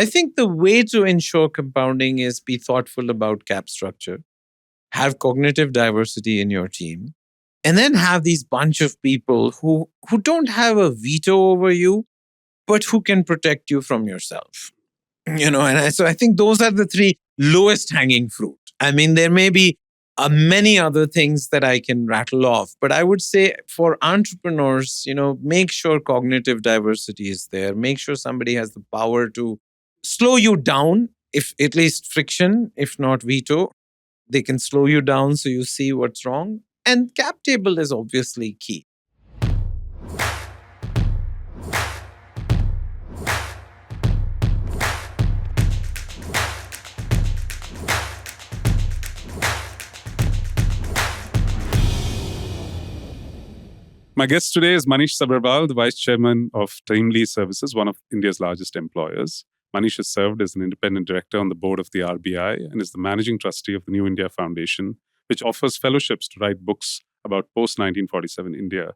I think the way to ensure compounding is be thoughtful about cap structure, have cognitive diversity in your team, and then have these bunch of people who don't have a veto over you, but who can protect you from yourself. So I think those are the three lowest hanging fruit. I mean, there may be many other things that I can rattle off, but I would say for entrepreneurs, make sure cognitive diversity is there. Make sure somebody has the power to slow you down, if at least friction, if not veto. They can slow you down so you see what's wrong. And cap table is obviously key. My guest today is Manish Sabharwal, the Vice Chairman of TeamLease Services, one of India's largest employers. Manish has served as an independent director on the board of the RBI and is the managing trustee of the New India Foundation, which offers fellowships to write books about post-1947 India.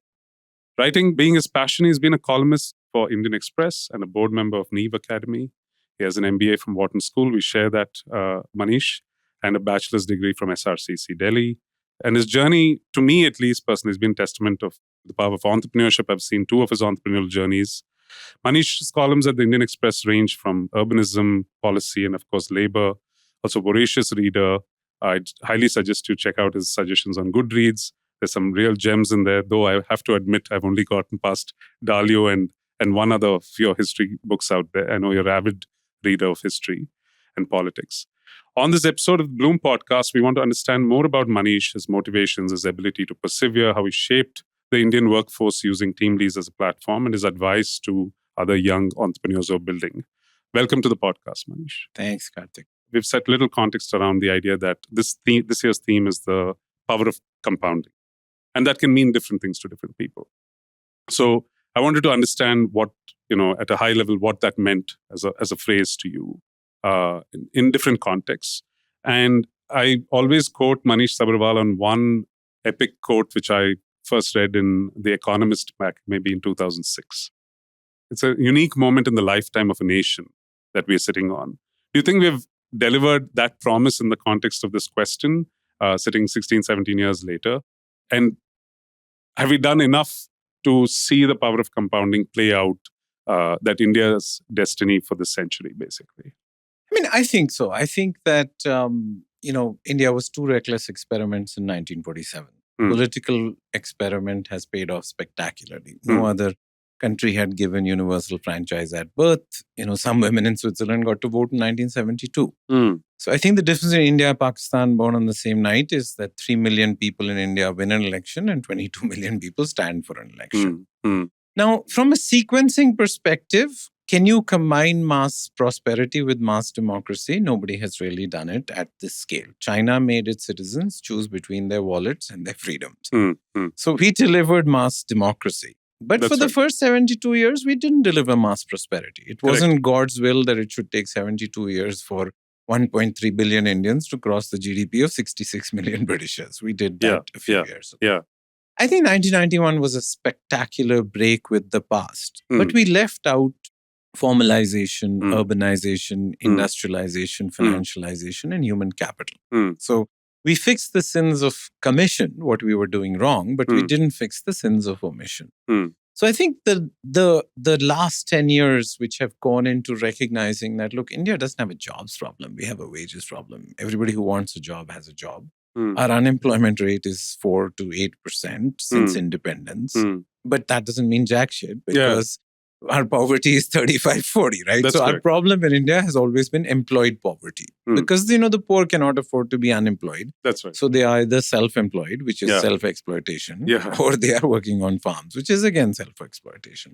Writing being his passion, he's been a columnist for Indian Express and a board member of Neve Academy. He has an MBA from Wharton School. We share that, Manish, and a bachelor's degree from SRCC Delhi. And his journey, to me at least personally, has been testament of the power of entrepreneurship. I've seen two of his entrepreneurial journeys. Manish's columns at the Indian Express range from urbanism, policy, and of course, labor. Also, voracious reader. I'd highly suggest you check out his suggestions on Goodreads. There's some real gems in there, though I have to admit I've only gotten past Dalio and one other of your history books out there. I know you're an avid reader of history and politics. On this episode of the Bloom Podcast, we want to understand more about Manish, his motivations, his ability to persevere, how he shaped the Indian workforce using TeamLease as a platform, and his advice to other young entrepreneurs who are building. Welcome to the podcast, Manish. Thanks, Karthik. We've set little context around the idea that this year's theme is the power of compounding. And that can mean different things to different people. So I wanted to understand what, at a high level, what that meant as a phrase to you in different contexts. And I always quote Manish Sabharwal on one epic quote, which I first read in The Economist back maybe in 2006. It's a unique moment in the lifetime of a nation that we're sitting on. Do you think we've delivered that promise in the context of this question, sitting 16, 17 years later? And have we done enough to see the power of compounding play out that India's destiny for this century, basically? I mean, I think so. I think that, India was two reckless experiments in 1947. Political experiment has paid off spectacularly. No other country had given universal franchise at birth. Some women in Switzerland got to vote in 1972. So I think the difference in India and Pakistan born on the same night is that 3 million people in India win an election and 22 million people stand for an election. Now, from a sequencing perspective, can you combine mass prosperity with mass democracy? Nobody has really done it at this scale. China made its citizens choose between their wallets and their freedoms. So we delivered mass democracy. But for the first 72 years, we didn't deliver mass prosperity. It wasn't God's will that it should take 72 years for 1.3 billion Indians to cross the GDP of 66 million Britishers. We did that a few years ago. I think 1991 was a spectacular break with the past. But we left out formalization, urbanization, industrialization, financialization, and human capital. So we fixed the sins of commission, what we were doing wrong, but we didn't fix the sins of omission. So I think the last 10 years, which have gone into recognizing that, look, India doesn't have a jobs problem. We have a wages problem. Everybody who wants a job has a job. Our unemployment rate is 4 to 8% since independence. But that doesn't mean jack shit because our poverty is 35-40, right? That's so correct. Our problem in India has always been employed poverty because, the poor cannot afford to be unemployed. That's right. So they are either self-employed, which is self-exploitation, or they are working on farms, which is again self-exploitation.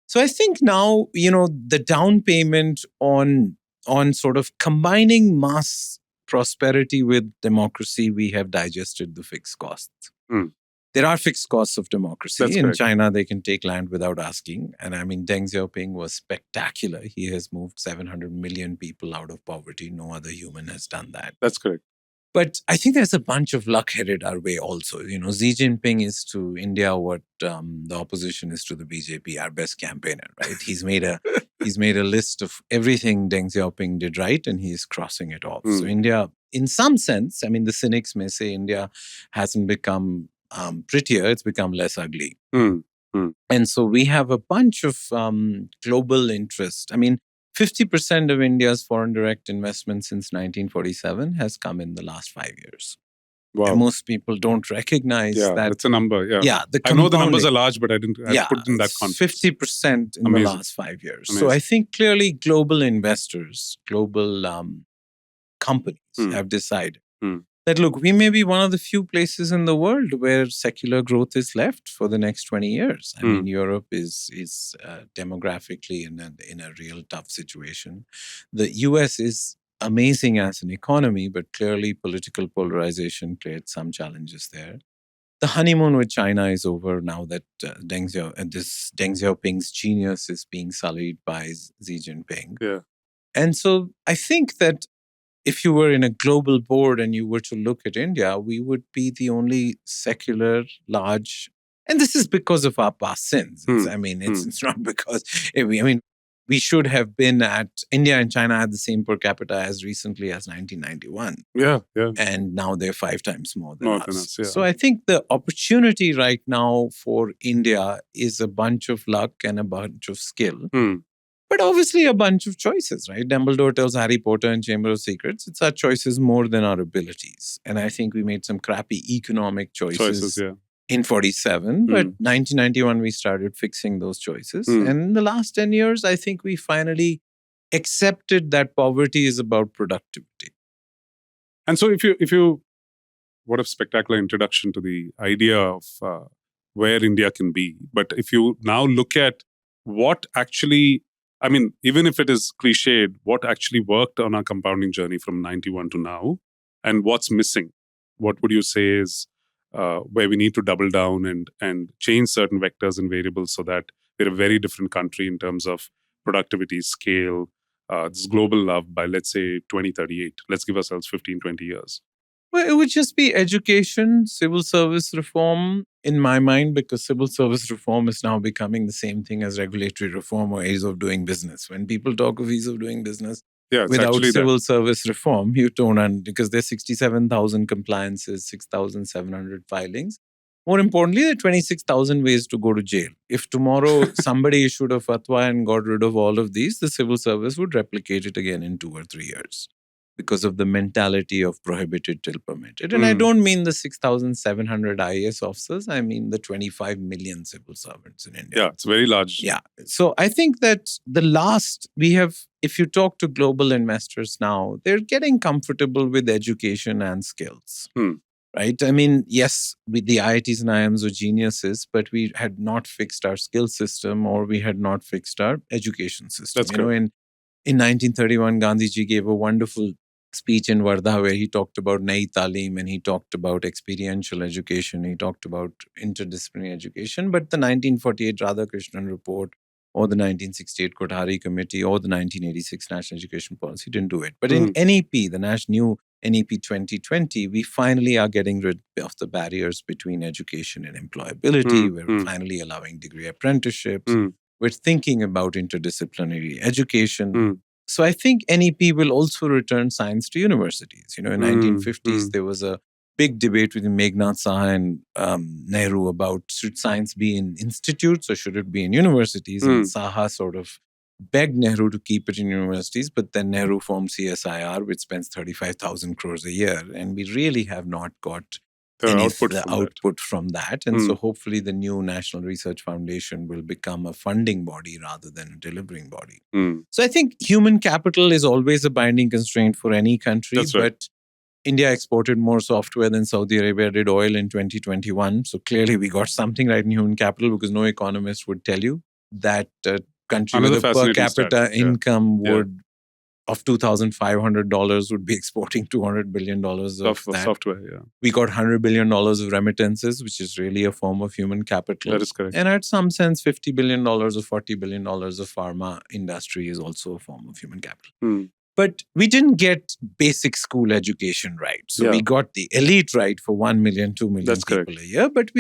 So I think now, the down payment on sort of combining mass prosperity with democracy, we have digested the fixed costs. There are fixed costs of democracy. That's in correct. China, they can take land without asking. And I mean, Deng Xiaoping was spectacular. He has moved 700 million people out of poverty. No other human has done that. That's correct. But I think there's a bunch of luck headed our way also. Xi Jinping is to India what the opposition is to the BJP, our best campaigner, right? He's made a He's made a list of everything Deng Xiaoping did right, and he's crossing it off. So Mm. India, in some sense, I mean, the cynics may say India hasn't become prettier; it's become less ugly. Mm. And so we have a bunch of global interest. I mean, 50% of India's foreign direct investment since 1947 has come in the last 5 years. Wow. And most people don't recognize Yeah, that. that's a number. Yeah. Yeah, the I know the numbers compounding- are large, but I didn't put it in that context. 50% in Amazing. the last 5 years. Amazing. So I think clearly global investors, global companies have decided that, look, we may be one of the few places in the world where secular growth is left for the next 20 years. I mean, Europe is demographically in a real tough situation. The US is amazing as an economy, but clearly political polarization creates some challenges there. The honeymoon with China is over now that Deng Xiaoping's genius is being sullied by Xi Jinping. Yeah. And so I think that if you were in a global board and you were to look at India, we would be the only secular, large, and this is because of our past sins. It's not because, we should have been at, India and China had the same per capita as recently as 1991. Yeah. And now they're 5 times more than us. Yeah. So I think the opportunity right now for India is a bunch of luck and a bunch of skill. But obviously a bunch of choices, right? Dumbledore tells Harry Potter in Chamber of Secrets, it's our choices more than our abilities. And I think we made some crappy economic choices in 47. But 1991, we started fixing those choices. And in the last 10 years, I think we finally accepted that poverty is about productivity. And so if you, what a spectacular introduction to the idea of where India can be. But if you now look at what actually, I mean, even if it is cliched, what actually worked on our compounding journey from 91 to now, and what's missing? What would you say is where we need to double down and change certain vectors and variables so that we're a very different country in terms of productivity, scale, this global love by, let's say, 2038. Let's give ourselves 15, 20 years. Well, it would just be education, civil service reform, in my mind, because civil service reform is now becoming the same thing as regulatory reform or ease of doing business. When people talk of ease of doing business, without civil service reform, you don't, because there's 67,000 compliances, 6,700 filings. More importantly, there are 26,000 ways to go to jail. If tomorrow somebody issued a fatwa and got rid of all of these, the civil service would replicate it again in 2 or 3 years, because of the mentality of prohibited till permitted. And I don't mean the 6,700 IAS officers. I mean the 25 million civil servants in India. Yeah, it's very large. Yeah. So I think that if you talk to global investors now, they're getting comfortable with education and skills. Right? I mean, yes, the IITs and IIMs were geniuses, but we had not fixed our skill system, or we had not fixed our education system. That's correct. In 1931, Gandhiji gave a wonderful speech in Wardha where he talked about Nai Talim, and he talked about experiential education. He talked about interdisciplinary education. But the 1948 Radhakrishnan report, or the 1968 Kothari Committee, or the 1986 National Education Policy didn't do it. But in NEP, the new NEP 2020, we finally are getting rid of the barriers between education and employability. We're finally allowing degree apprenticeships. We're thinking about interdisciplinary education. So I think NEP will also return science to universities. In 1950s, there was a big debate between Meghnad Saha and Nehru about, should science be in institutes or should it be in universities? And Saha sort of begged Nehru to keep it in universities, but then Nehru formed CSIR, which spends 35,000 crores a year. And we really have not got the output from that. And so hopefully the new National Research Foundation will become a funding body rather than a delivering body. So I think human capital is always a binding constraint for any country. That's right. But India exported more software than Saudi Arabia did oil in 2021. So clearly we got something right in human capital, because no economist would tell you that country with a per capita income of $2,500 would be exporting $200 billion of that. Software, yeah. We got $100 billion of remittances, which is really a form of human capital. That is correct. And at some sense, $50 billion or $40 billion of pharma industry is also a form of human capital. But we didn't get basic school education right. So we got the elite right for 1 million, 2 million That's people correct. a year. But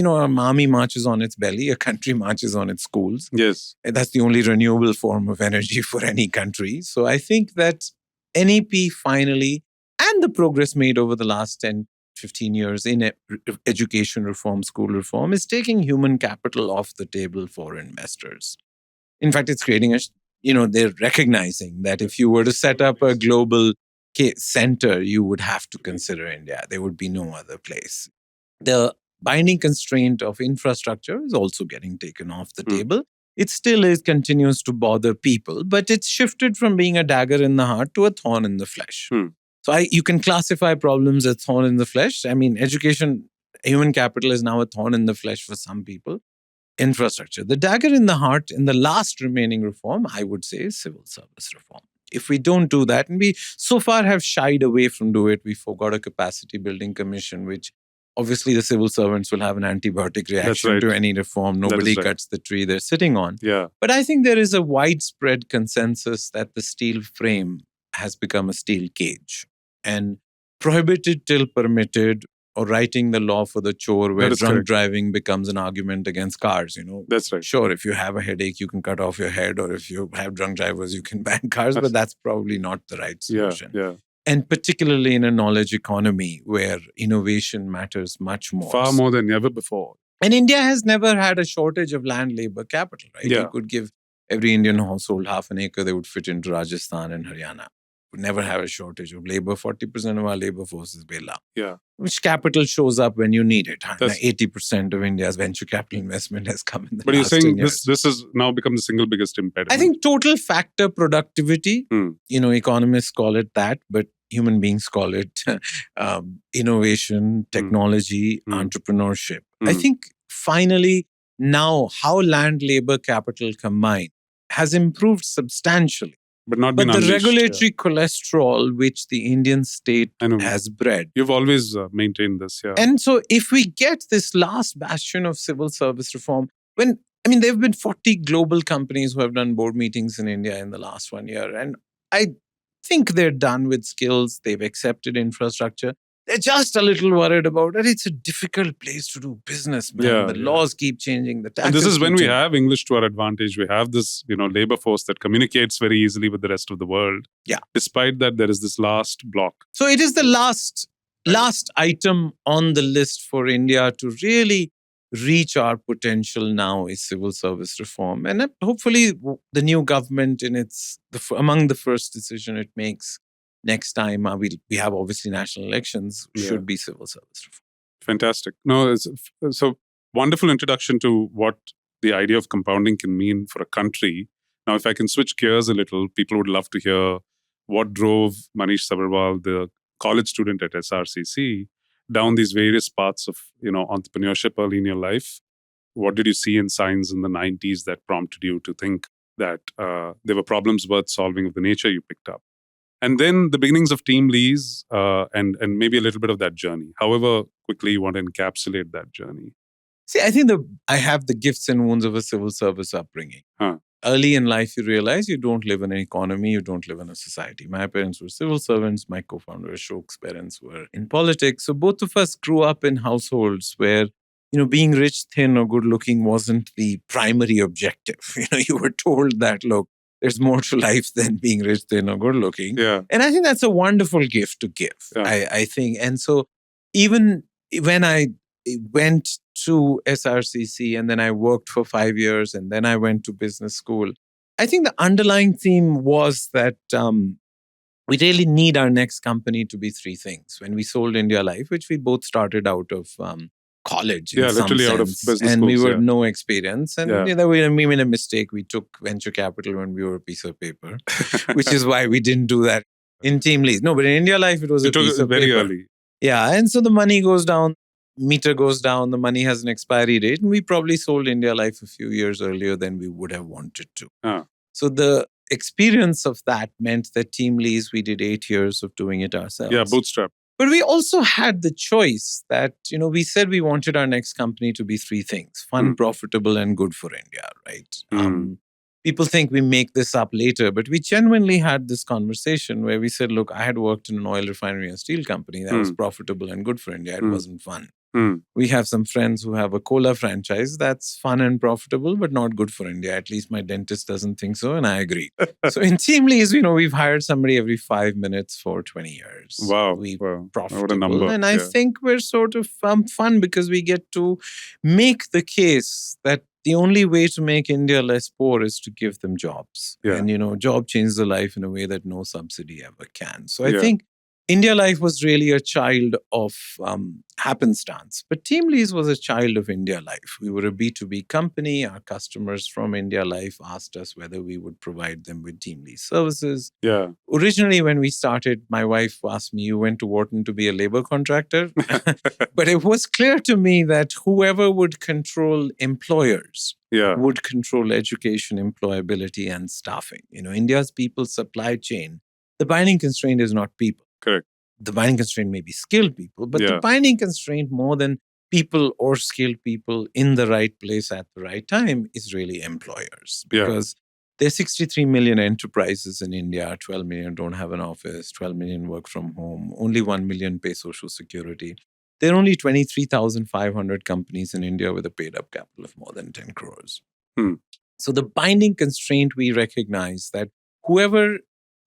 our army marches on its belly, a country marches on its schools. Yes. And that's the only renewable form of energy for any country. So I think that NEP finally, and the progress made over the last 10, 15 years in education reform, school reform, is taking human capital off the table for investors. In fact, it's creating they're recognizing that if you were to set up a global center, you would have to consider India. There would be no other place. The binding constraint of infrastructure is also getting taken off the table. It still continues to bother people, but it's shifted from being a dagger in the heart to a thorn in the flesh. So you can classify problems as thorn in the flesh. I mean, education, human capital is now a thorn in the flesh for some people. Infrastructure. The dagger in the heart in the last remaining reform, I would say, is civil service reform. If we don't do that, and we so far have shied away from doing it, we forgot a capacity building commission, which obviously the civil servants will have an antibiotic reaction to any reform. Nobody cuts the tree they're sitting on. Yeah. But I think there is a widespread consensus that the steel frame has become a steel cage. And prohibited till permitted, or writing the law for the chore where drunk driving becomes an argument against cars, That's right. Sure, if you have a headache, you can cut off your head, or if you have drunk drivers, you can ban cars, but that's probably not the right solution. Yeah. And particularly in a knowledge economy where innovation matters much more. Far more than ever before. And India has never had a shortage of land labor capital, right? Yeah. You could give every Indian household half an acre, they would fit into Rajasthan and Haryana. We never have a shortage of labor. 40% of our labor force is Bela. Yeah. Which capital shows up when you need it. 80% of India's venture capital investment has come in the But last you're 10 saying years. this has now become the single biggest impediment. I think total factor productivity, economists call it that, but human beings call it innovation, technology, entrepreneurship. I think finally now how land labor capital combined has improved substantially. But not But been the unleashed, regulatory cholesterol which the Indian state has bred. You've always maintained this, yeah. And so if we get this last bastion of civil service reform, there have been 40 global companies who have done board meetings in India in the last 1 year. And I think they're done with skills. They've accepted infrastructure. They're just a little worried about it. It's a difficult place to do business, man. The laws keep changing. The taxes. And this is when we changing. have English to our advantage. We have this, labor force that communicates very easily with the rest of the world. Yeah. Despite that, there is this last block. So it is the last item on the list for India to really reach our potential now is civil service reform. And hopefully the new government among the first decision it makes next time, we have obviously national elections, should be civil service reform. Fantastic. No, so wonderful introduction to what the idea of compounding can mean for a country. Now, if I can switch gears a little, people would love to hear what drove Manish Sabharwal, the college student at SRCC, down these various paths of entrepreneurship early in your life. What did you see in science in the 90s that prompted you to think that there were problems worth solving of the nature you picked up? And then the beginnings of TeamLease and maybe a little bit of that journey. However quickly you want to encapsulate that journey. See, I think I have the gifts and wounds of a civil service upbringing. Early in life, you realize you don't live in an economy, you don't live in a society. My parents were civil servants. My co-founder Ashok's parents were in politics. So both of us grew up in households where, being rich, thin, or good looking wasn't the primary objective. You were told that, look, there's more to life than being rich, thin, or good looking. Yeah. And I think that's a wonderful gift to give. Yeah. I think. And so even when I went to SRCC and then I worked for 5 years and then I went to business school, I think the underlying theme was that we really need our next company to be three things. When we sold India Life, which we both started out of college, in some literally sense, out of business and schools, we were no experience, and we made a mistake. We took venture capital when we were a piece of paper, which is why we didn't do that in TeamLease. No, but in India Life, it was a piece of very paper. Early. Yeah, and so the money goes down, meter goes down, the money has an expiry date, and we probably sold India Life a few years earlier than we would have wanted to. So the experience of that meant that TeamLease, we did 8 years of doing it ourselves. Yeah, bootstrap. But we also had the choice that, we said we wanted our next company to be three things: fun, profitable, and good for India, right? people think we make this up later, but we genuinely had this conversation where we said, look, I had worked in an oil refinery and steel company that was profitable and good for India. It wasn't fun. We have some friends who have a cola franchise that's fun and profitable, but not good for India. At least my dentist doesn't think so, and I agree. So in TeamLease, we've hired somebody every 5 minutes for 20 years. Wow. Profitable. What a number. And I think we're sort of fun because we get to make the case that the only way to make India less poor is to give them jobs. Yeah. And, job changes the life in a way that no subsidy ever can. So I think India Life was really a child of happenstance. But TeamLease was a child of India Life. We were a B2B company. Our customers from India Life asked us whether we would provide them with TeamLease services. Yeah. Originally, when we started, my wife asked me, you went to Wharton to be a labor contractor? But it was clear to me that whoever would control employers would control education, employability, and staffing. India's people supply chain, the binding constraint is not people. Correct. The binding constraint may be skilled people, but the binding constraint more than people or skilled people in the right place at the right time is really employers. Because there's 63 million enterprises in India, 12 million don't have an office, 12 million work from home, only 1 million pay social security. There are only 23,500 companies in India with a paid-up capital of more than 10 crores. So the binding constraint, we recognize that whoever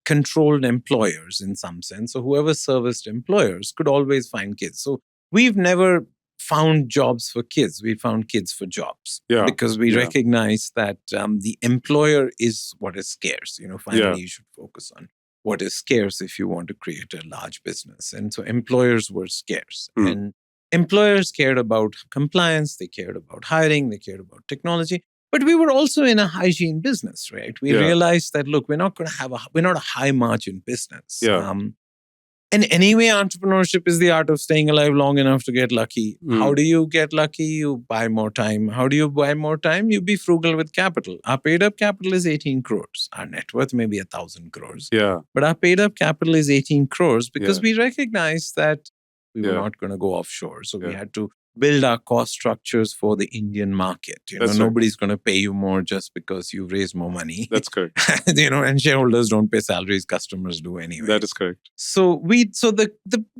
controlled employers in some sense, or whoever serviced employers could always find kids. So we've never found jobs for kids. We found kids for jobs because we recognize that the employer is what is scarce. Finally, you should focus on what is scarce if you want to create a large business. And so employers were scarce. And employers cared about compliance, they cared about hiring, they cared about technology. But we were also in a hygiene business, right? We realized that, look, we're not a high margin business. And anyway, entrepreneurship is the art of staying alive long enough to get lucky. How do you get lucky? You buy more time. How do you buy more time? You be frugal with capital. Our paid up capital is 18 crores. Our net worth may be 1,000 crores. But our paid up capital is 18 crores because we recognized that we were not going to go offshore. So we had to build our cost structures for the Indian market. Nobody's going to pay you more just because you raise more money. That's correct. And shareholders don't pay salaries, customers do anyway. That is correct. So the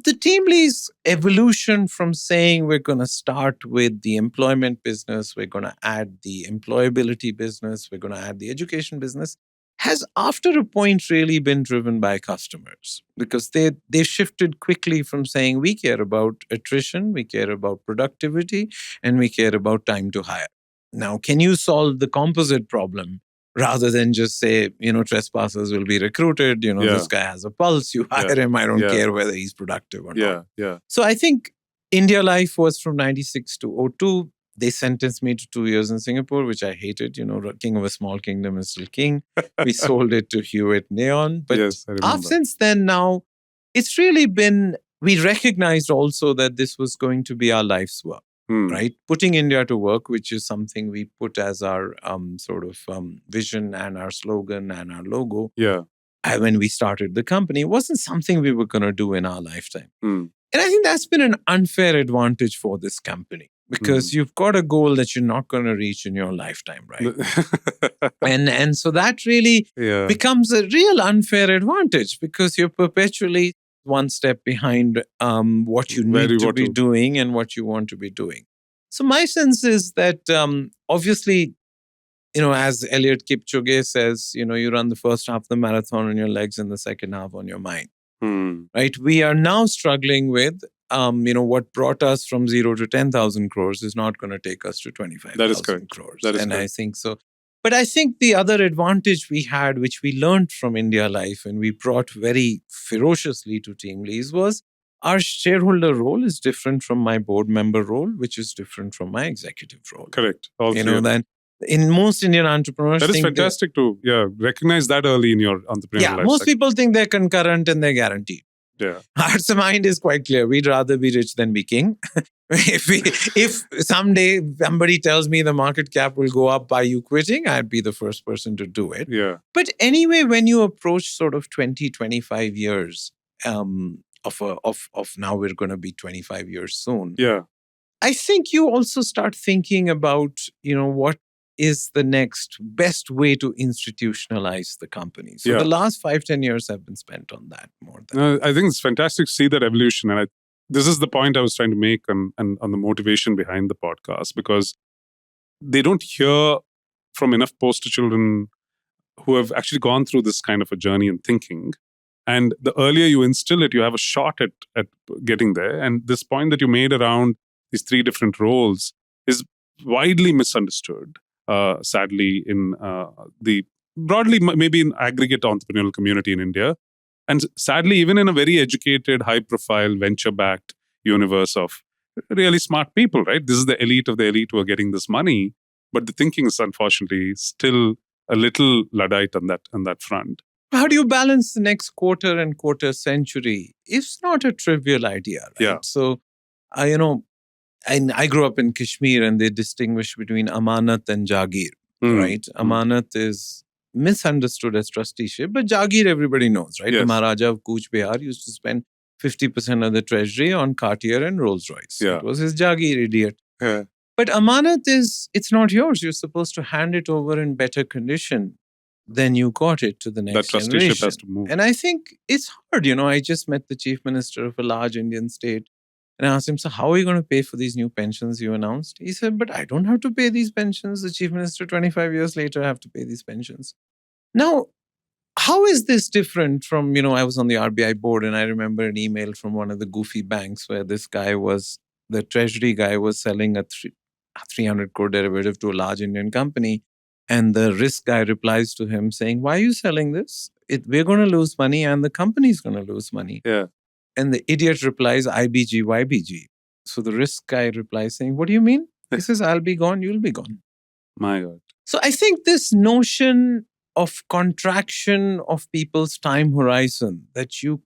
TeamLease evolution from saying we're going to start with the employment business, we're going to add the employability business, we're going to add the education business, has after a point really been driven by customers because they shifted quickly from saying we care about attrition, we care about productivity, and we care about time to hire. Now, can you solve the composite problem rather than just say, trespassers will be recruited, this guy has a pulse, you hire him, I don't care whether he's productive or not. So I think India Life was from 96 to 02. They sentenced me to 2 years in Singapore, which I hated. King of a small kingdom is still king. We sold it to Hewitt Neon. But since then now, it's really been, we recognized also that this was going to be our life's work, right? Putting India to work, which is something we put as our vision and our slogan and our logo. When we started the company, it wasn't something we were going to do in our lifetime. And I think that's been an unfair advantage for this company. Because you've got a goal that you're not going to reach in your lifetime, right? and so that really becomes a real unfair advantage because you're perpetually one step behind what you need to be doing and what you want to be doing. So my sense is that obviously, as Eliud Kipchoge says, you run the first half of the marathon on your legs and the second half on your mind. Right? We are now struggling with what brought us from 0 to 10,000 crores is not going to take us to 25,000 crores. I think so. But I think the other advantage we had, which we learned from India Life and we brought very ferociously to TeamLease, was our shareholder role is different from my board member role, which is different from my executive role. Correct. That in most Indian entrepreneurs, that is fantastic to recognize that early in your entrepreneurial life. Most people think they're concurrent and they're guaranteed. Hearts and mind is quite clear. We'd rather be rich than be king. If someday somebody tells me the market cap will go up by you quitting, I'd be the first person to do it. But anyway, when you approach sort of 20, 25 years of now we're going to be 25 years soon. I think you also start thinking about, what is the next best way to institutionalize the company. So Yeah. the last 5-10 years have been spent on that more than. I think it's fantastic to see that evolution. And this is the point I was trying to make on the motivation behind the podcast, because they don't hear from enough poster children who have actually gone through this kind of a journey and thinking. And the earlier you instill it, you have a shot at getting there. And this point that you made around these 3 different roles is widely misunderstood, sadly, in the broadly, maybe in aggregate entrepreneurial community in India. And sadly, even in a very educated, high-profile, venture-backed universe of really smart people, right? This is the elite of the elite who are getting this money. But the thinking is unfortunately still a little Luddite on that front. How do you balance the next quarter and quarter century? It's not a trivial idea, right? Yeah. So, I grew up in Kashmir, and they distinguish between amanat and jagir, right? Amanat is misunderstood as trusteeship, but jagir everybody knows, right? Yes. The Maharaja of Cooch Behar used to spend 50% of the treasury on Cartier and Rolls Royce. Yeah. It was his jagir, idiot. Yeah. But amanat it's not yours. You're supposed to hand it over in better condition than you got it to the next That trusteeship generation. has to move. And I think it's hard. I just met the chief minister of a large Indian state, and I asked him, so how are you going to pay for these new pensions you announced? He said, but I don't have to pay these pensions. The chief minister 25 years later have to pay these pensions. Now, how is this different from, I was on the RBI board, and I remember an email from one of the goofy banks where the treasury guy was selling a 300 crore derivative to a large Indian company. And the risk guy replies to him saying, why are you selling this? We're going to lose money and the company's going to lose money. Yeah. And the idiot replies, IBG, YBG. So the risk guy replies saying, what do you mean? He says, I'll be gone, you'll be gone. My God. So I think this notion of contraction of people's time horizon that you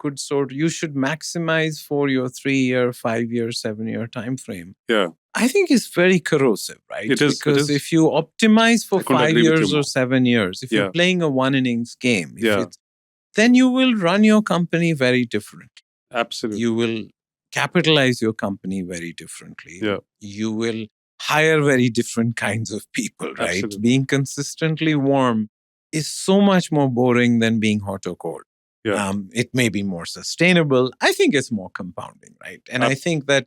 should maximize for your 3-year, 5-year, 7-year time frame. Yeah. I think is very corrosive, right? It is. Because if you optimize for 5 years or 7 years, if Yeah. you're playing a one innings game, Yeah. then you will run your company very differently. Absolutely. You will capitalize your company very differently. Yeah. You will hire very different kinds of people, right? Absolutely. Being consistently warm is so much more boring than being hot or cold. Yeah. It may be more sustainable. I think it's more compounding, right? And I think that,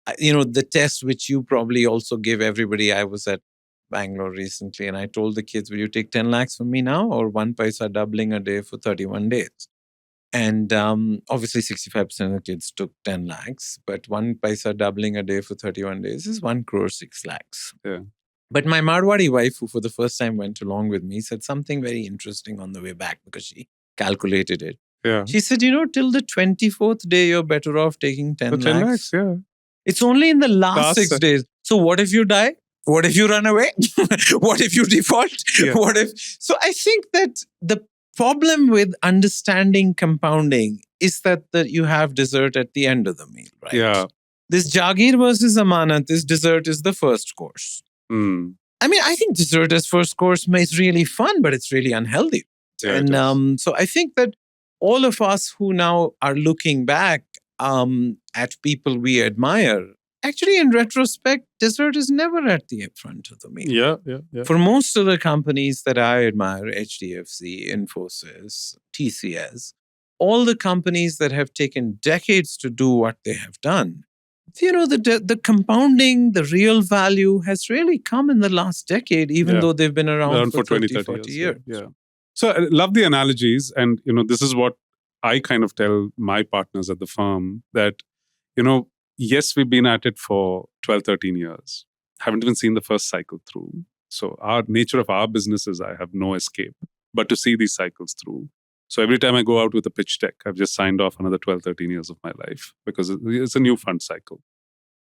the test which you probably also give everybody. I was at Bangalore recently, and I told the kids, will you take 10 lakhs from me now, or 1 paisa doubling a day for 31 days? And obviously 65% of the kids took 10 lakhs, but 1 paisa doubling a day for 31 days is 1 crore 6 lakhs. Yeah. But my Marwadi wife, who for the first time went along with me, said something very interesting on the way back because she calculated it. Yeah. She said, till the 24th day, you're better off taking 10 The 10 lakhs. lakhs, yeah. It's only in the last 6 days. So what if you die? What if you run away? What if you default? Yeah. So I think that the problem with understanding compounding is that you have dessert at the end of the meal, right? Yeah. This Jagir versus Amanat, this dessert is the first course. Mm. I mean, I think dessert as first course is really fun, but it's really unhealthy. Yeah, And so I think that all of us who now are looking back at people we admire, actually in retrospect, dessert is never at the front of the meal. Yeah. For most of the companies that I admire, HDFC, Infosys, TCS, all the companies that have taken decades to do what they have done, the compounding, the real value has really come in the last decade, even though they've been around for 20, 40 years. Yeah. So I love the analogies. And, this is what I kind of tell my partners at the firm that, yes, we've been at it for 12, 13 years. Haven't even seen the first cycle through. So our nature of our business is I have no escape but to see these cycles through. So every time I go out with a pitch deck, I've just signed off another 12, 13 years of my life because it's a new fund cycle.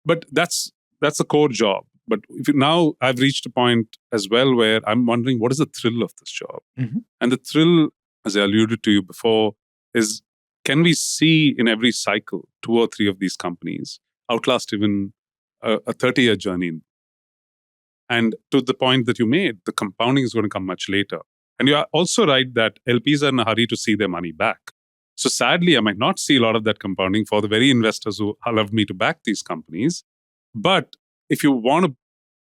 But that's the core job. But now I've reached a point as well where I'm wondering, what is the thrill of this job? Mm-hmm. And the thrill, as I alluded to you before, is can we see in every cycle 2 or 3 of these companies outlast even a 30-year journey? And to the point that you made, the compounding is going to come much later. And you are also right that LPs are in a hurry to see their money back. So sadly, I might not see a lot of that compounding for the very investors who love me to back these companies. But if you want to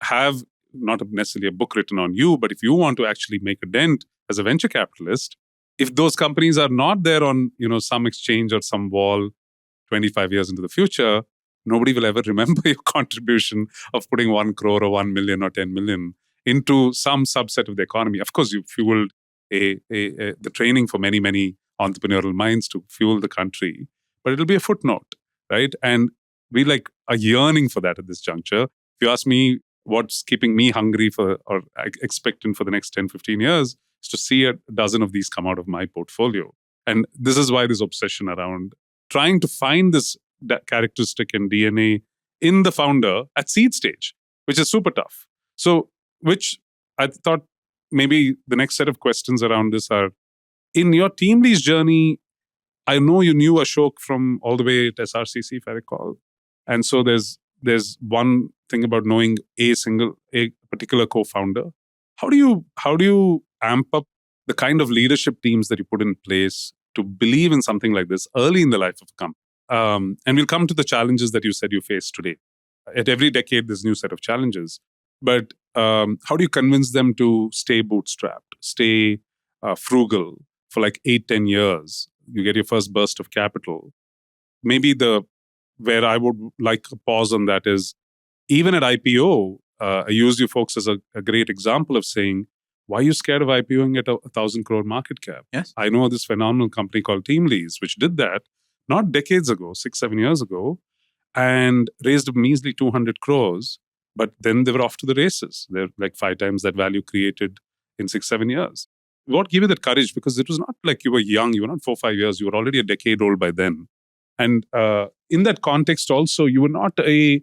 have not necessarily a book written on you, but if you want to actually make a dent as a venture capitalist, if those companies are not there on, some exchange or some wall 25 years into the future, nobody will ever remember your contribution of putting 1 crore or 1 million or 10 million into some subset of the economy. Of course, you fueled the training for many, many entrepreneurial minds to fuel the country, but it'll be a footnote, right? And we are yearning for that at this juncture. If you ask me what's keeping me hungry for or expectant for the next 10, 15 years, is to see a dozen of these come out of my portfolio. And this is why this obsession around trying to find this characteristic and DNA in the founder at seed stage, which is super tough. So, which I thought maybe the next set of questions around this are, in your TeamLease journey, I know you knew Ashok from all the way at SRCC, if I recall. And so there's one thing about knowing a particular co-founder. How do you amp up the kind of leadership teams that you put in place to believe in something like this early in the life of a company? And we'll come to the challenges that you said you face today. At every decade, there's a new set of challenges. But how do you convince them to stay bootstrapped, stay frugal for 8-10 years? You get your first burst of capital. Maybe where I would like a pause on that is, even at IPO, I use you folks as a great example of saying, why are you scared of IPOing at a 1,000 crore market cap? Yes. I know this phenomenal company called TeamLease, which did that not decades ago, 6-7 years ago, and raised a measly 200 crores. But then they were off to the races. They're 5 times that value created in 6-7 years. What gave you that courage? Because it was not like you were young. You were not 4-5 years. You were already a decade old by then. And in that context also, you were not a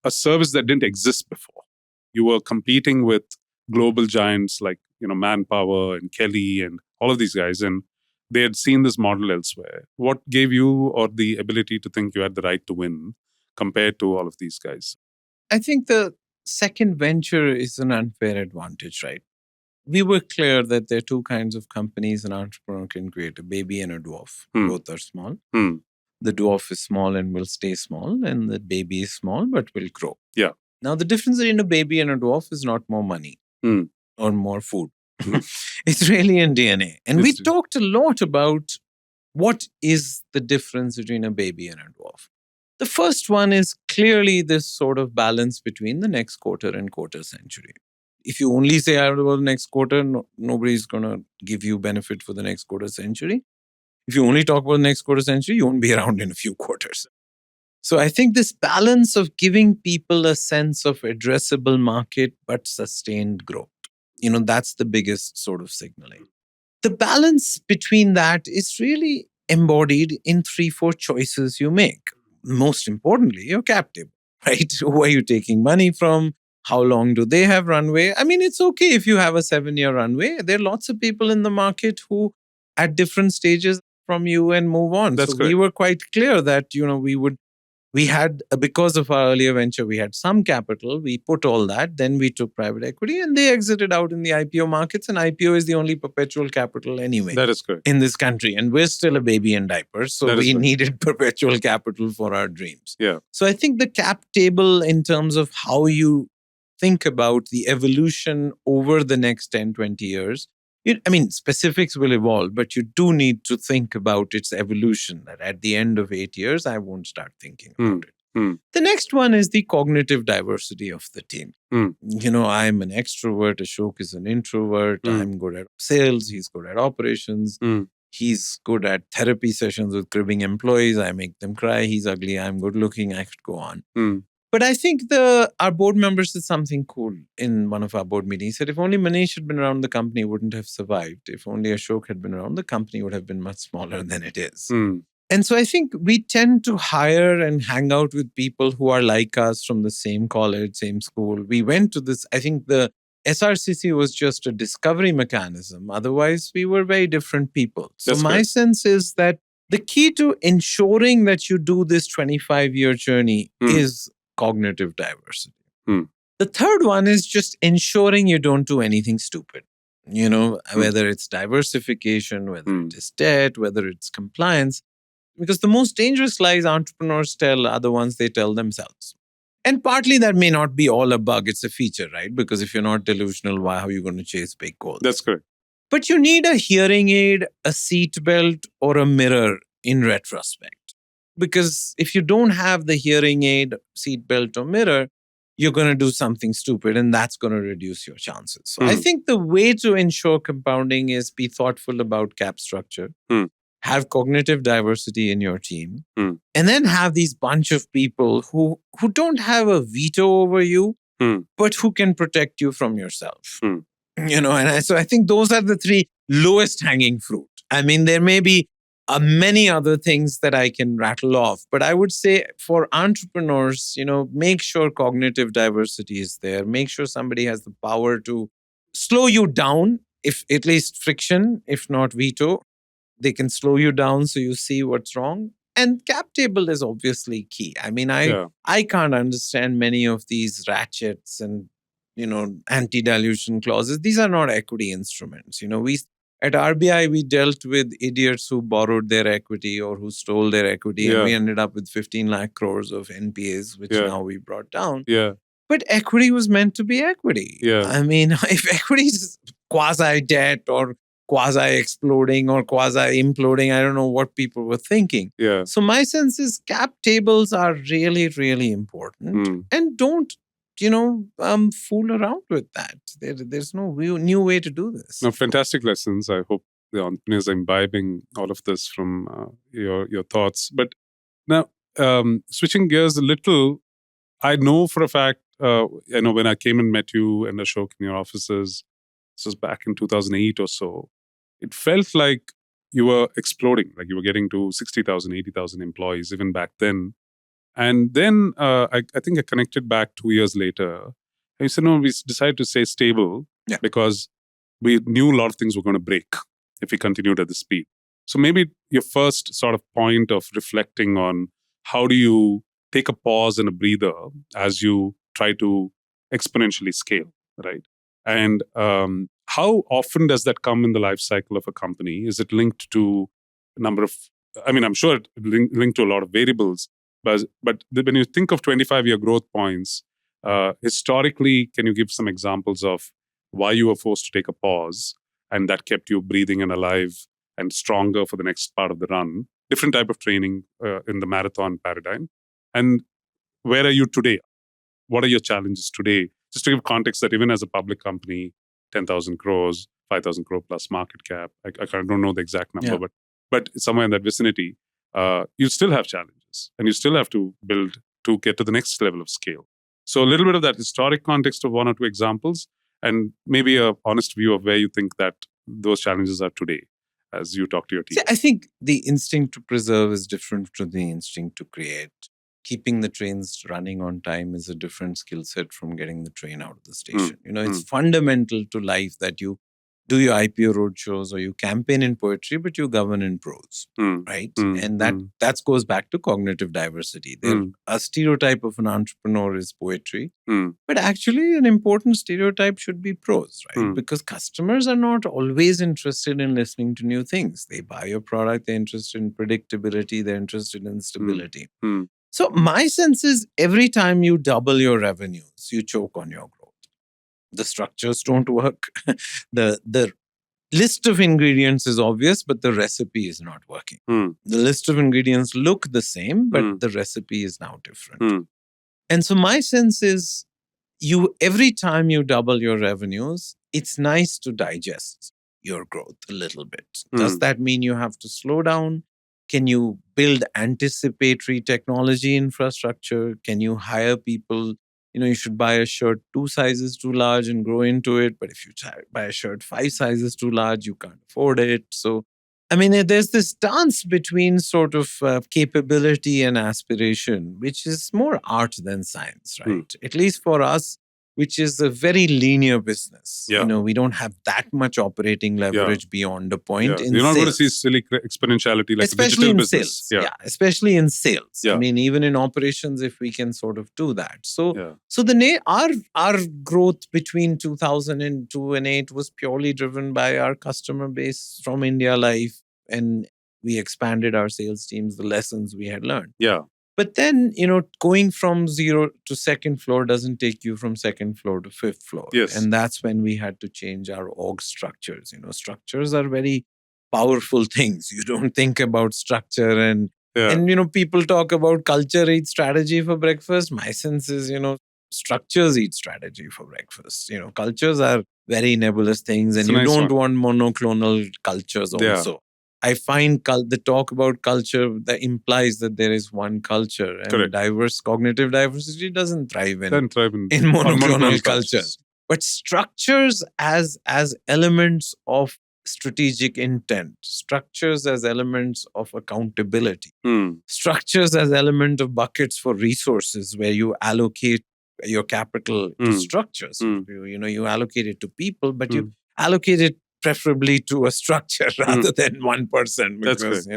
service that didn't exist before. You were competing with global giants like Manpower and Kelly and all of these guys, and they had seen this model elsewhere. What gave you or the ability to think you had the right to win compared to all of these guys? I think the second venture is an unfair advantage, right? We were clear that there are 2 kinds of companies an entrepreneur can create, a baby and a dwarf. Both are small. The dwarf is small and will stay small, and the baby is small but will grow. Yeah. Now, the difference between a baby and a dwarf is not more money or more food. It's really in DNA. And we talked a lot about what is the difference between a baby and a dwarf. The first one is clearly this sort of balance between the next quarter and quarter century. If you only say, I will go the next quarter, nobody's going to give you benefit for the next quarter century. If you only talk about the next quarter century, you won't be around in a few quarters. So I think this balance of giving people a sense of addressable market but sustained growth, that's the biggest sort of signaling. The balance between that is really embodied in 3-4 choices you make. Most importantly, your cap table, right? Who are you taking money from? How long do they have runway? I mean, it's okay if you have a 7-year runway. There are lots of people in the market who at different stages from you and move on. That's so great. We were quite clear that, we had, because of our earlier venture, we had some capital. We put all that. Then we took private equity and they exited out in the IPO markets. And IPO is the only perpetual capital anyway. That is correct. In this country. And we're still a baby in diapers. So we needed perpetual capital for our dreams. Yeah. So I think the cap table in terms of how you think about the evolution over the next 10, 20 years, specifics will evolve, but you do need to think about its evolution. That at the end of 8 years, I won't start thinking about it. The next one is the cognitive diversity of the team. I'm an extrovert. Ashok is an introvert. I'm good at sales. He's good at operations. He's good at therapy sessions with cribbing employees. I make them cry. He's ugly. I'm good looking. I could go on. But I think our board members did something cool in one of our board meetings. He said, if only Manish had been around, the company wouldn't have survived. If only Ashok had been around, the company would have been much smaller than it is. And so I think we tend to hire and hang out with people who are like us from the same college, same school. We went to this, I think the SRCC was just a discovery mechanism. Otherwise, we were very different people. So my sense is that the key to ensuring that you do this 25-year journey is cognitive diversity. The third one is just ensuring you don't do anything stupid. Whether it's diversification, whether it is debt, whether it's compliance. Because the most dangerous lies entrepreneurs tell are the ones they tell themselves. And partly that may not be all a bug, it's a feature, right? Because if you're not delusional, why are you going to chase big goals? That's correct. But you need a hearing aid, a seat belt, or a mirror in retrospect. Because if you don't have the hearing aid, seat belt, or mirror, you're going to do something stupid and that's going to reduce your chances. So I think the way to ensure compounding is be thoughtful about cap structure, have cognitive diversity in your team, and then have these bunch of people who don't have a veto over you, but who can protect you from yourself. So I think those are the three lowest hanging fruit. I mean, there may be many other things that I can rattle off, but I would say for entrepreneurs, make sure cognitive diversity is there. Make sure somebody has the power to slow you down, if at least friction, if not veto. They can slow you down so you see what's wrong. And cap table is obviously key. I mean, I can't understand many of these ratchets and anti-dilution clauses. These are not equity instruments. We at RBI, we dealt with idiots who borrowed their equity or who stole their equity, and we ended up with 15 lakh crores of NPAs, which now we brought down. But equity was meant to be equity. I mean, if equity is quasi-debt or quasi-exploding or quasi-imploding, I don't know what people were thinking. So my sense is cap tables are really, really important. And don't fool around with that. There's no new way to do this. No, fantastic lessons. I hope the entrepreneurs are imbibing all of this from your thoughts. But now, switching gears a little, I know for a fact, I know when I came and met you and Ashok in your offices, this was back in 2008 or so, it felt like you were exploding, like you were getting to 60,000, 80,000 employees even back then. And then I think I connected back 2 years later. And you said, no, we decided to stay stable because we knew a lot of things were going to break if we continued at the speed. So maybe your first sort of point of reflecting on how do you take a pause and a breather as you try to exponentially scale, right? And how often does that come in the life cycle of a company? Is it linked to a number of, I'm sure it's linked to a lot of variables. But when you think of 25-year growth points, historically, can you give some examples of why you were forced to take a pause and that kept you breathing and alive and stronger for the next part of the run? Different type of training in the marathon paradigm. And where are you today? What are your challenges today? Just to give context that even as a public company, 10,000 crores, 5,000 crore plus market cap, I don't know the exact number, but somewhere in that vicinity, you still have challenges and you still have to build to get to the next level of scale. So a little bit of that historic context of one or two examples and maybe a honest view of where you think that those challenges are today as you talk to your team. See, I think the instinct to preserve is different from the instinct to create. Keeping the trains running on time is a different skill set from getting the train out of the station. It's fundamental to life that you do your IPO roadshows or you campaign in poetry, but you govern in prose, right? And that goes back to cognitive diversity. A stereotype of an entrepreneur is poetry, but actually an important stereotype should be prose, right? Because customers are not always interested in listening to new things. They buy your product, they're interested in predictability, they're interested in stability. So my sense is every time you double your revenues, you choke on your growth. The structures don't work. The list of ingredients is obvious, but the recipe is not working. The list of ingredients look the same, but the recipe is now different. And so my sense is every time you double your revenues, it's nice to digest your growth a little bit. Does that mean you have to slow down? Can you build anticipatory technology infrastructure? Can you hire people? You should buy a shirt 2 sizes too large and grow into it. But if you buy a shirt 5 sizes too large, you can't afford it. So, there's this dance between sort of capability and aspiration, which is more art than science, right? At least for us, which is a very linear business. We don't have that much operating leverage beyond a point in You're not sales. going to see silly exponentiality like especially digital in business. Sales. Especially in sales. Even in operations, if we can sort of do that. So our growth between 2002 and 8 was purely driven by our customer base from India Life, and we expanded our sales teams, the lessons we had learned. But then, going from zero to second floor doesn't take you from second floor to fifth floor. Yes. And that's when we had to change our org structures. Structures are very powerful things. You don't think about structure and people talk about culture eats strategy for breakfast. My sense is, structures eat strategy for breakfast. Cultures are very nebulous things, and It's a you nice don't one. want monoclonal cultures Yeah. also. I find the talk about culture that implies that there is one culture, and Correct. cognitive diversity doesn't thrive in Then thrive in monoclonal cultures. cultures. But structures as elements of strategic intent, structures as elements of accountability, structures as element of buckets for resources where you allocate your capital to structures. You allocate it to people, but you allocate it preferably to a structure rather than one person. Because,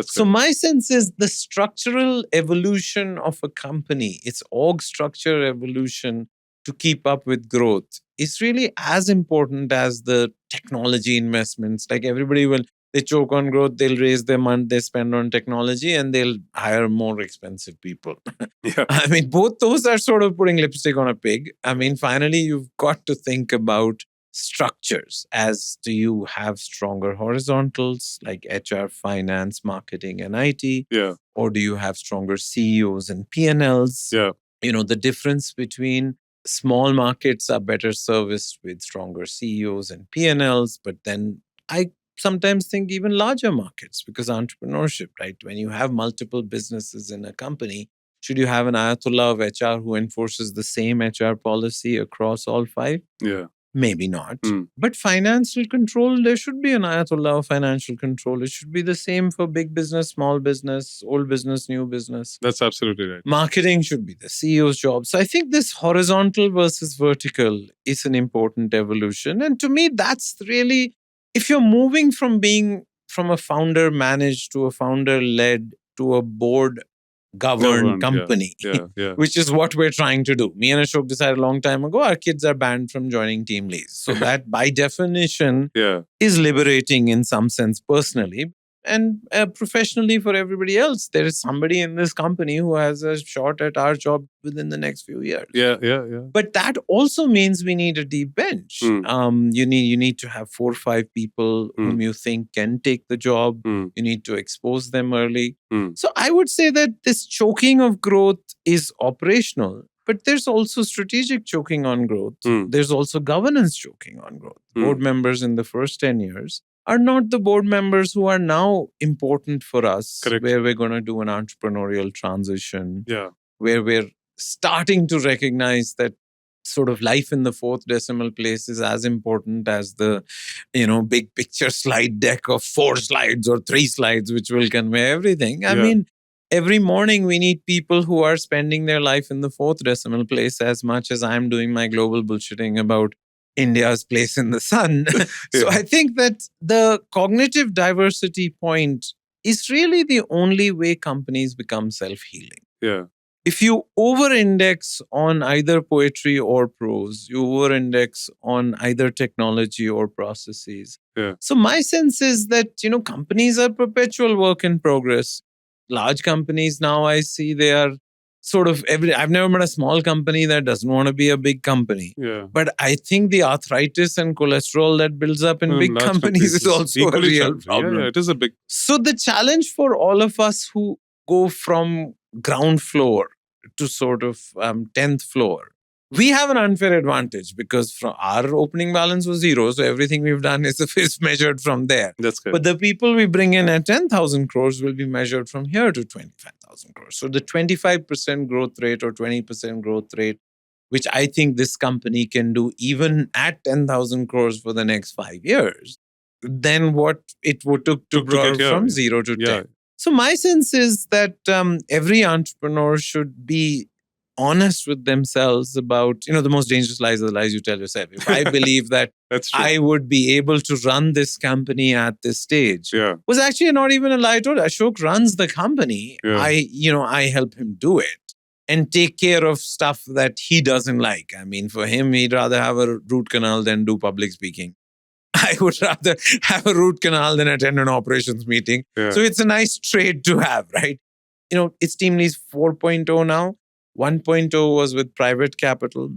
so my sense is the structural evolution of a company, its org structure evolution to keep up with growth is really as important as the technology investments. Like everybody they choke on growth, they'll raise their money, they spend on technology, and they'll hire more expensive people. Yeah. I mean, both those are sort of putting lipstick on a pig. I mean, finally, you've got to think about structures. As do you have stronger horizontals like HR, finance, marketing, and IT? Yeah. Or do you have stronger CEOs and P&Ls? Yeah. The difference between small markets are better serviced with stronger CEOs and P&Ls, but then I sometimes think even larger markets, because entrepreneurship, right? When you have multiple businesses in a company, should you have an Ayatollah of HR who enforces the same HR policy across all 5? Yeah. Maybe not. But financial control, there should be an Ayatollah of financial control. It should be the same for big business, small business, old business, new business. That's absolutely right. Marketing should be the CEO's job. So I think this horizontal versus vertical is an important evolution. And to me, that's really, if you're moving from being from a founder managed to a founder led to a board governed company, which is what we're trying to do. Me and Ashok decided a long time ago, our kids are banned from joining team leads. So that by definition is liberating in some sense personally. And professionally for everybody else, there is somebody in this company who has a shot at our job within the next few years. Yeah. But that also means we need a deep bench. You need to have 4 or 5 people whom you think can take the job. You need to expose them early. So I would say that this choking of growth is operational, but there's also strategic choking on growth. There's also governance choking on growth. Board members in the first 10 years are not the board members who are now important for us. Correct. Where we're going to do an entrepreneurial transition, where we're starting to recognize that sort of life in the 4th decimal place is as important as the, big picture slide deck of 4 slides or 3 slides, which will convey everything. I mean, every morning we need people who are spending their life in the 4th decimal place as much as I'm doing my global bullshitting about India's place in the sun. So I think that the cognitive diversity point is really the only way companies become self-healing. Yeah. If you over-index on either poetry or prose, you over-index on either technology or processes. So my sense is that, companies are perpetual work in progress. Large companies now, I see they are sort of I've never met a small company that doesn't want to be a big company. But I think the arthritis and cholesterol that builds up in big companies is also a real problem. Yeah, it is a big. So the challenge for all of us who go from ground floor to sort of 10th floor, we have an unfair advantage because from our opening balance was 0. So everything we've done is measured from there. That's good. But the people we bring in at 10,000 crores will be measured from here to 25,000 crores. So the 25% growth rate or 20% growth rate, which I think this company can do even at 10,000 crores for the next 5 years, then what it would took to grow from 0 to 10. So my sense is that every entrepreneur should be honest with themselves about, the most dangerous lies are the lies you tell yourself. If I believe that I would be able to run this company at this stage, was actually not even a lie at all. Ashok runs the company. I help him do it and take care of stuff that he doesn't like. I mean, for him, he'd rather have a root canal than do public speaking. I would rather have a root canal than attend an operations meeting. So it's a nice trade to have, right? it's TeamLease 4.0 now. 1.0 was with private capital.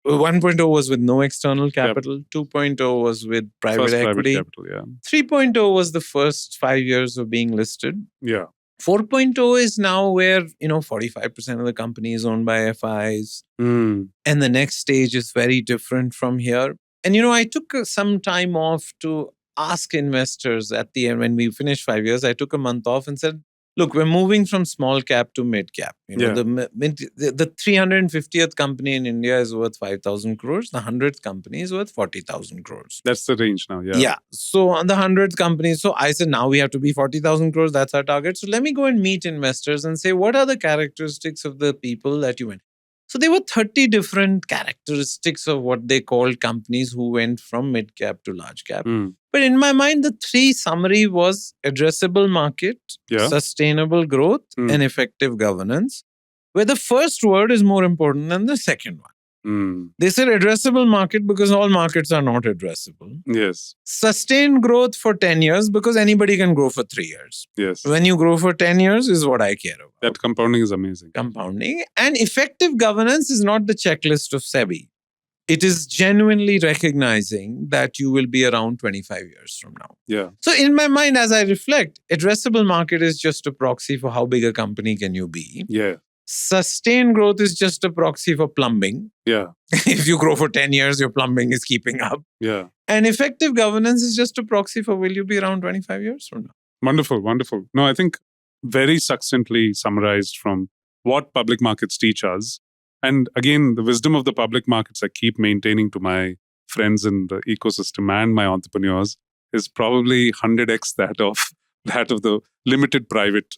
1.0 was with no external capital. 2.0 was with private equity. Private capital, yeah. 3.0 was the first 5 years of being listed. Yeah. 4.0 is now where, 45% of the company is owned by FIs. And the next stage is very different from here. And, I took some time off to ask investors at the end when we finished 5 years. I took a month off and said, look, we're moving from small cap to mid cap. The 350th company in India is worth 5,000 crores. The 100th company is worth 40,000 crores. That's the range now, yeah. Yeah. So on the 100th company, so I said, now we have to be 40,000 crores. That's our target. So let me go and meet investors and say, what are the characteristics of the people that you went? So there were 30 different characteristics of what they called companies who went from mid cap to large cap. But in my mind, the three summary was addressable market, sustainable growth, and effective governance, where the first word is more important than the second one. They said addressable market because all markets are not addressable. Yes. Sustained growth for 10 years because anybody can grow for 3 years. Yes. When you grow for 10 years is what I care about. That compounding is amazing. Compounding. And effective governance is not the checklist of SEBI. It is genuinely recognizing that you will be around 25 years from now. Yeah. So in my mind, as I reflect, addressable market is just a proxy for how big a company can you be. Yeah. Sustained growth is just a proxy for plumbing. Yeah. If you grow for 10 years, your plumbing is keeping up. Yeah. And effective governance is just a proxy for will you be around 25 years from now. Wonderful, wonderful. No, I think very succinctly summarized from what public markets teach us. And again, the wisdom of the public markets I keep maintaining to my friends in the ecosystem and my entrepreneurs is probably 100x that of the limited private,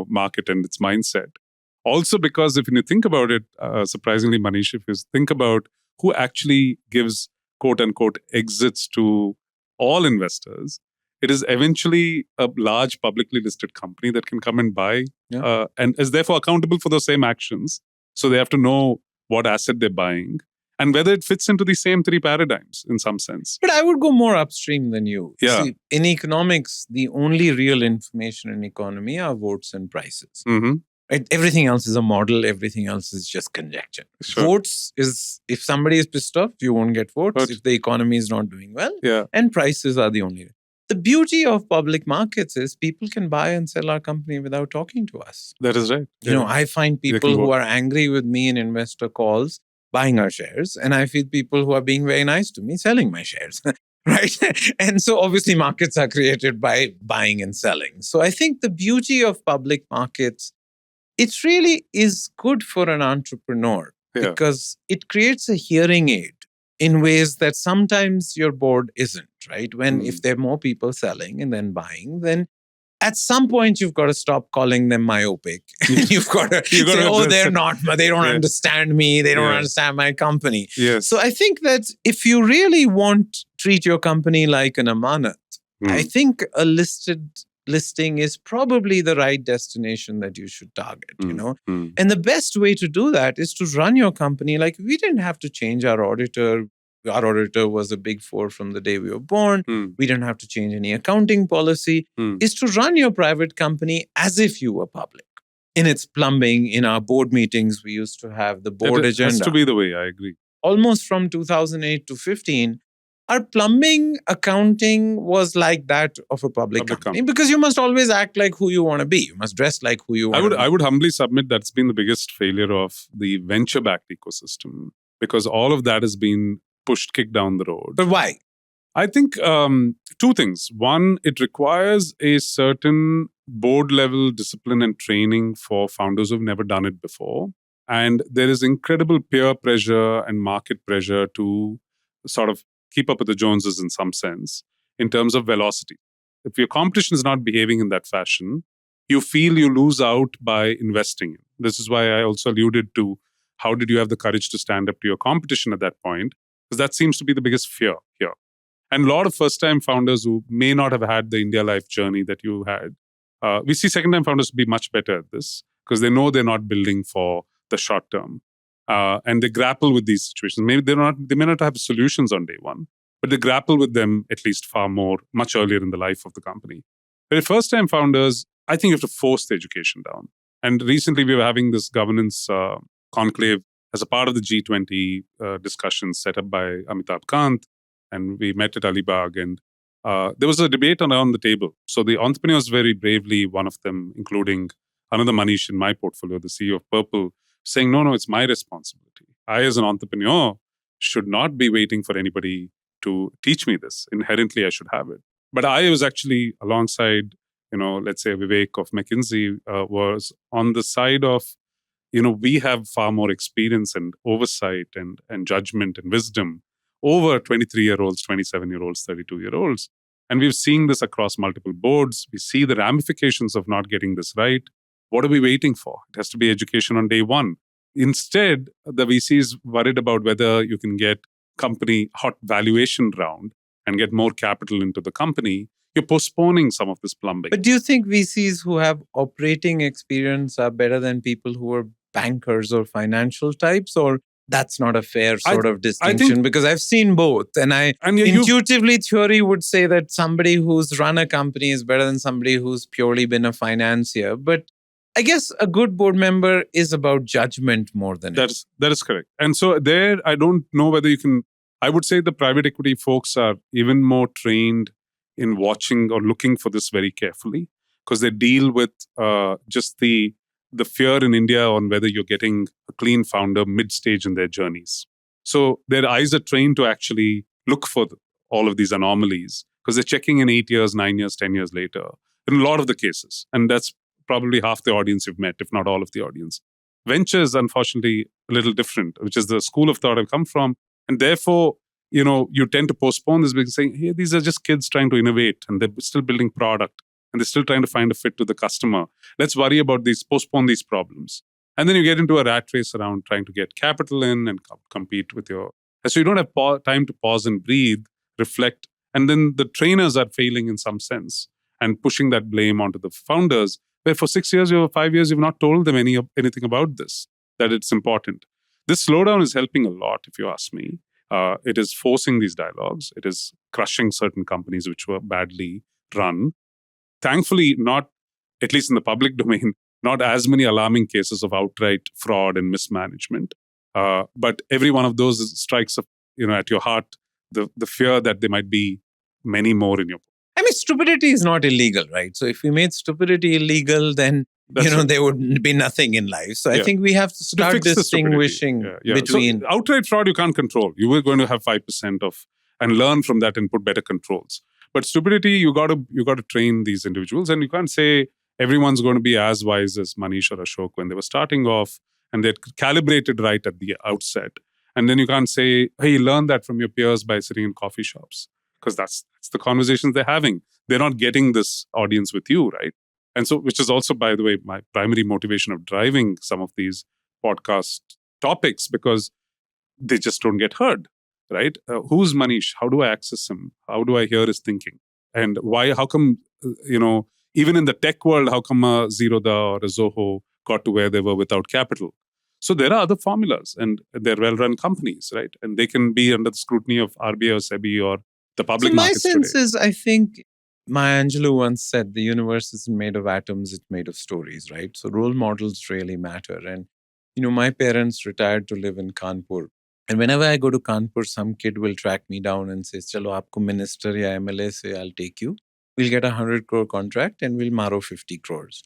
market and its mindset. Also, because if you think about it, surprisingly, Manish, if you think about who actually gives quote unquote exits to all investors, it is eventually a large publicly listed company that can come and buy and is therefore accountable for those same actions. So they have to know what asset they're buying and whether it fits into the same three paradigms in some sense. But I would go more upstream than you. Yeah. See, in economics, the only real information in economy are votes and prices. Right? Everything else is a model. Everything else is just conjecture. Sure. Votes is, if somebody is pissed off, you won't get votes. If the economy is not doing well. Yeah. And prices are the only. The beauty of public markets is people can buy and sell our company without talking to us. That is right. I find people who are angry with me in investor calls buying our shares. And I feel people who are being very nice to me selling my shares. Right? And so obviously markets are created by buying and selling. So I think the beauty of public markets, it really is good for an entrepreneur because it creates a hearing aid in ways that sometimes your board isn't, right? If there are more people selling and then buying, then at some point you've got to stop calling them myopic. You've got to say, they're not, they don't understand me. They don't understand my company. Yes. So I think that if you really treat your company like an amanat, I think a listing is probably the right destination that you should target, And the best way to do that is to run your company like we didn't have to change our auditor. Our auditor was a Big Four from the day we were born. We didn't have to change any accounting policy. Is to run your private company as if you were public. In its plumbing, in our board meetings, we used to have the board agenda. It has to be the way, I agree. Almost from 2008 to 15, our plumbing accounting was like that of a public company because you must always act like who you want to be. You must dress like who you want to be. I would humbly submit that's been the biggest failure of the venture-backed ecosystem because all of that has been kicked down the road. But why? I think two things. One, it requires a certain board-level discipline and training for founders who've never done it before. And there is incredible peer pressure and market pressure to sort of keep up with the Joneses in some sense, in terms of velocity. If your competition is not behaving in that fashion, you feel you lose out by investing in. This is why I also alluded to how did you have the courage to stand up to your competition at that point? Because that seems to be the biggest fear here. And a lot of first-time founders who may not have had the India Life journey that you had, we see second-time founders be much better at this because they know they're not building for the short term. And they grapple with these situations. Maybe they may not have solutions on day one, but they grapple with them at least far more, much earlier in the life of the company. But first-time founders, I think you have to force the education down And recently we were having this governance conclave as a part of the G20 discussions set up by Amitabh Kant. And we met at Alibag, and there was a debate around the table. So the entrepreneurs very bravely, one of them, including another Manish in my portfolio, the CEO of Purple, saying, no, it's my responsibility. I, as an entrepreneur, should not be waiting for anybody to teach me this. Inherently, I should have it. But I was actually alongside, let's say Vivek of McKinsey was on the side of, we have far more experience and oversight and judgment and wisdom over 23-year-olds, 27-year-olds, 32-year-olds. And we've seen this across multiple boards. We see the ramifications of not getting this right. What are we waiting for? It has to be education on day one. Instead, the VC is worried about whether you can get company hot valuation round and get more capital into the company. You're postponing some of this plumbing. But do you think VCs who have operating experience are better than people who are bankers or financial types? Or that's not a fair sort of distinction? Because I've seen both. And intuitively, theory would say that somebody who's run a company is better than somebody who's purely been a financier. But I guess a good board member is about judgment more than that is correct. And so there, I don't know whether you can. I would say the private equity folks are even more trained in watching or looking for this very carefully, because they deal with just the fear in India on whether you're getting a clean founder mid-stage in their journeys. So their eyes are trained to actually look for all of these anomalies, because they're checking in 8 years, 9 years, 10 years later in a lot of the cases. And that's probably half the audience you've met, if not all of the audience. Venture is unfortunately a little different, which is the school of thought I've come from. And therefore, you tend to postpone this because saying, hey, these are just kids trying to innovate and they're still building product and they're still trying to find a fit to the customer. Let's worry about these, postpone these problems. And then you get into a rat race around trying to get capital in and compete with your... And so you don't have time to pause and breathe, reflect. And then the trainers are failing in some sense and pushing that blame onto the founders, where for 6 years or 5 years, you've not told them anything about this, that it's important. This slowdown is helping a lot, if you ask me. It is forcing these dialogues. It is crushing certain companies which were badly run. Thankfully, not, at least in the public domain, not as many alarming cases of outright fraud and mismanagement. But every one of those strikes, at your heart, the fear that there might be many more in your... I mean, stupidity is not illegal, right? So if we made stupidity illegal, then there would be nothing in life. So I think we have to start distinguishing between... So outright fraud, you can't control. You were going to have 5% of, and learn from that and put better controls. But stupidity, you got to train these individuals. And you can't say everyone's going to be as wise as Manish or Ashok when they were starting off and they're calibrated right at the outset. And then you can't say, hey, learn that from your peers by sitting in coffee shops. Because that's the conversations they're having. They're not getting this audience with you, right? And so, which is also, by the way, my primary motivation of driving some of these podcast topics, because they just don't get heard, right? Who's Manish? How do I access him? How do I hear his thinking? And why, how come, even in the tech world, how come a Zerodha or a Zoho got to where they were without capital? So there are other formulas, and they're well-run companies, right? And they can be under the scrutiny of RBI or SEBI or the public markets today. My sense is, I think Maya Angelou once said, the universe isn't made of atoms, it's made of stories, right? So role models really matter. And, my parents retired to live in Kanpur. And whenever I go to Kanpur, some kid will track me down and says, chalo, aapko minister ya MLA se, I'll take you. We'll get 100 crore contract and we'll maro 50 crores.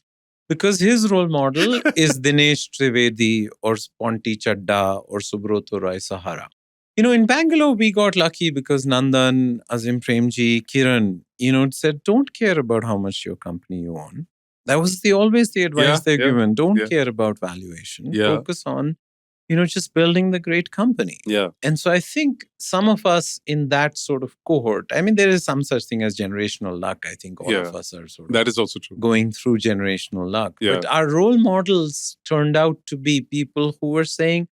Because his role model is Dinesh Trivedi or Ponti Chadda or Subroto Roy Sahara. In Bangalore, we got lucky because Nandan, Azim Premji, Kiran, said, don't care about how much your company you own. That was always the advice they're given. Don't care about valuation. Focus on, just building the great company. And so I think some of us in that sort of cohort, I mean, there is some such thing as generational luck. I think all of us are sort of that is also true. Going through generational luck. But our role models turned out to be people who were saying,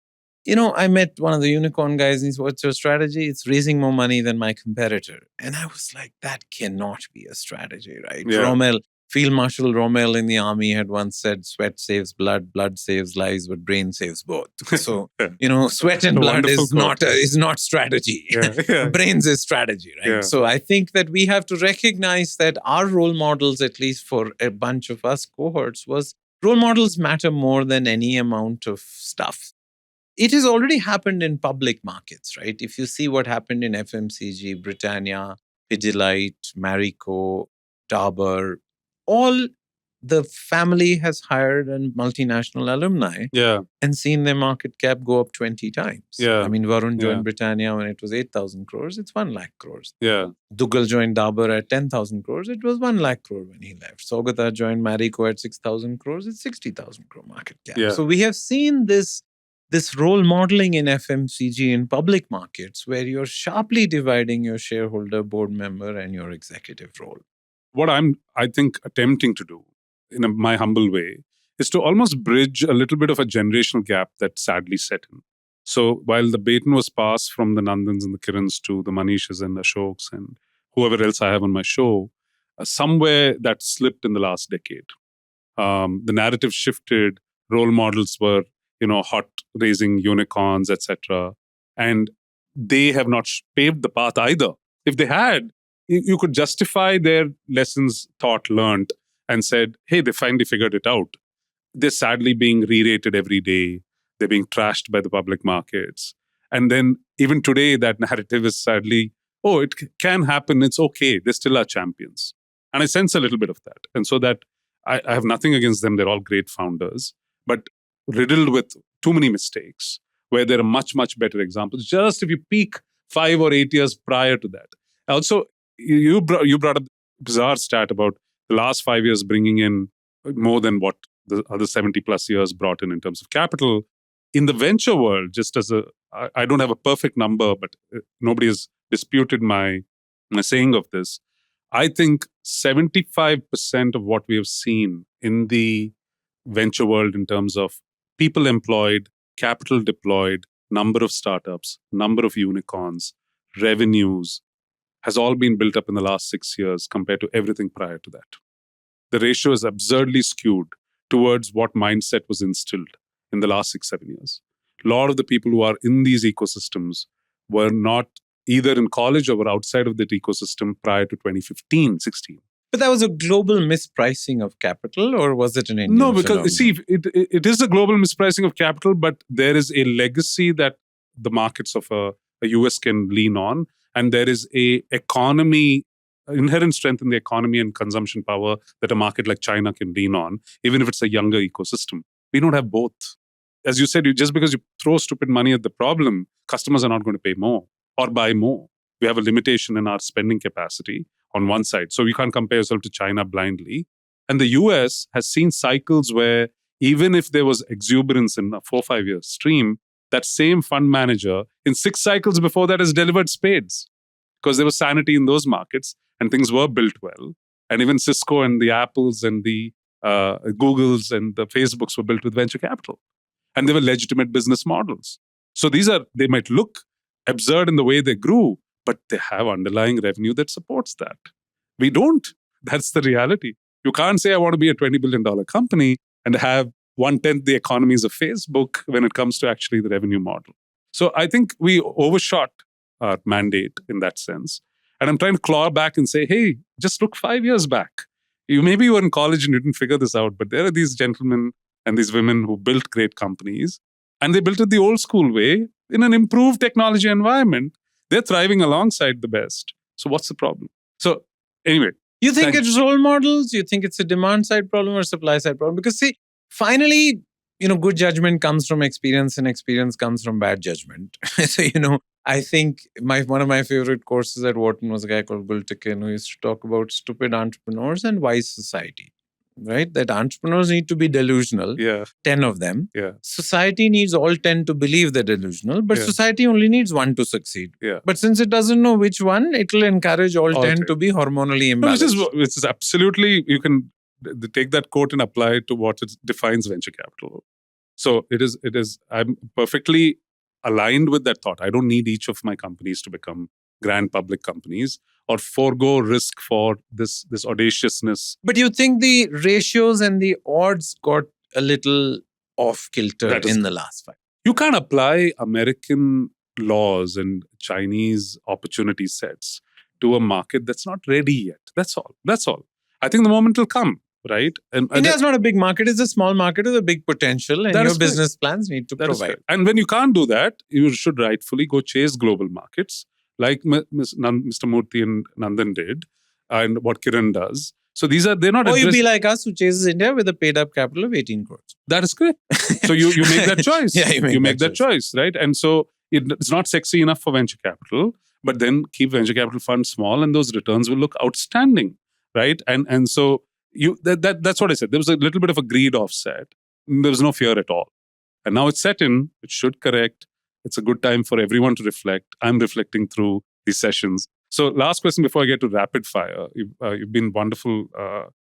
I met one of the unicorn guys and he said, what's your strategy? It's raising more money than my competitor. And I was like, that cannot be a strategy, right? Rommel, Field Marshal Rommel in the army had once said, sweat saves blood, blood saves lives, but brain saves both. So, sweat and blood is not strategy. Brains is strategy, right? So I think that we have to recognize that our role models, at least for a bunch of us cohorts, was role models matter more than any amount of stuff. It has already happened in public markets, right? If you see what happened in FMCG, Britannia, Pidilite, Marico, Dabur, all the family has hired a multinational alumni Yeah. and seen their market cap go up 20 times. Yeah. I mean, Varun joined Yeah. Britannia when it was 8,000 crores. It's 1 lakh crores. Yeah. Dougal joined Dabur at 10,000 crores. It was 1 lakh crore when he left. Saugata joined Marico at 6,000 crores. It's 60,000 crore market cap. Yeah. So we have seen this role modeling in FMCG in public markets where you're sharply dividing your shareholder, board member, and your executive role. What I think, attempting to do in my humble way is to almost bridge a little bit of a generational gap that sadly set in. So while the baton was passed from the Nandans and the Kirans to the Manishas and the Ashoks and whoever else I have on my show, somewhere that slipped in the last decade. The narrative shifted, role models were, hot raising unicorns, etc. And they have not paved the path either. If they had, you could justify their lessons taught, learned, and said, hey, they finally figured it out. They're sadly being re-rated every day. They're being trashed by the public markets. And then even today, that narrative is sadly, oh, it can happen. It's okay. They still are champions. And I sense a little bit of that. And so that I have nothing against them. They're all great founders, but riddled with too many mistakes, where there are much, much better examples. Just if you peek 5 or 8 years prior to that. Also, you brought up a bizarre stat about the last 5 years bringing in more than what the other 70 plus years brought in terms of capital. In the venture world, just as I don't have a perfect number, but nobody has disputed my saying of this. I think 75% of what we have seen in the venture world in terms of people employed, capital deployed, number of startups, number of unicorns, revenues, has all been built up in the last 6 years compared to everything prior to that. The ratio is absurdly skewed towards what mindset was instilled in the last 6-7 years. A lot of the people who are in these ecosystems were not either in college or were outside of that ecosystem prior to 2015, 16. But that was a global mispricing of capital, or was it an Indian No, because phenomenon? see, it is a global mispricing of capital, but there is a legacy that the markets of a US can lean on. And there is a economy, inherent strength in the economy and consumption power that a market like China can lean on, even if it's a younger ecosystem. We don't have both. As you said, just because you throw stupid money at the problem, customers are not going to pay more or buy more. We have a limitation in our spending capacity on one side. So we can't compare yourself to China blindly. And the US has seen cycles where even if there was exuberance in a 4-5 year stream, that same fund manager in 6 cycles before that has delivered spades because there was sanity in those markets and things were built well. And even Cisco and the Apples and the Googles and the Facebooks were built with venture capital. And they were legitimate business models. So they might look absurd in the way they grew, but they have underlying revenue that supports that. We don't. That's the reality. You can't say I want to be a $20 billion company and have 1/10 the economies of Facebook when it comes to actually the revenue model. So I think we overshot our mandate in that sense. And I'm trying to claw back and say, hey, just look 5 years back. Maybe you were in college and you didn't figure this out, but there are these gentlemen and these women who built great companies, and they built it the old school way in an improved technology environment. They're thriving alongside the best. So what's the problem? So anyway. You think it's role models? You think it's a demand side problem or supply side problem? Because see, finally, good judgment comes from experience and experience comes from bad judgment. So, I think one of my favorite courses at Wharton was a guy called Bill Ticken who used to talk about stupid entrepreneurs and wise society, right? That entrepreneurs need to be delusional, 10 of them. Yeah. Society needs all 10 to believe they're delusional, but society only needs 1 to succeed. Yeah. But since it doesn't know which one, it will encourage all 10 to be hormonally imbalanced. Which is absolutely, you can take that quote and apply it to what it defines venture capital. So it is. I'm perfectly aligned with that thought. I don't need each of my companies to become grand public companies or forego risk for this audaciousness. But you think the ratios and the odds got a little off kilter in the last 5? You can't apply American laws and Chinese opportunity sets to a market that's not ready yet. That's all. I think the moment will come. right? And India is not a big market. It's a small market with a big potential, and That your is correct. business plans need to that is provide. correct. And when you can't do that, you should rightfully go chase global markets like Mr. Murthy and Nandan did, and what Kiran does. So they're not. Or you be like us, who chases India with a paid-up capital of 18 crores. That is correct. So you make that choice. Yeah, you make that choice, right? And so it's not sexy enough for venture capital, but then keep venture capital funds small, and those returns will look outstanding, right? And so that's what I said. There was a little bit of a greed offset. There was no fear at all, and now it's set in. It should correct. It's a good time for everyone to reflect. I'm reflecting through these sessions. So last question before I get to rapid fire. You've been wonderful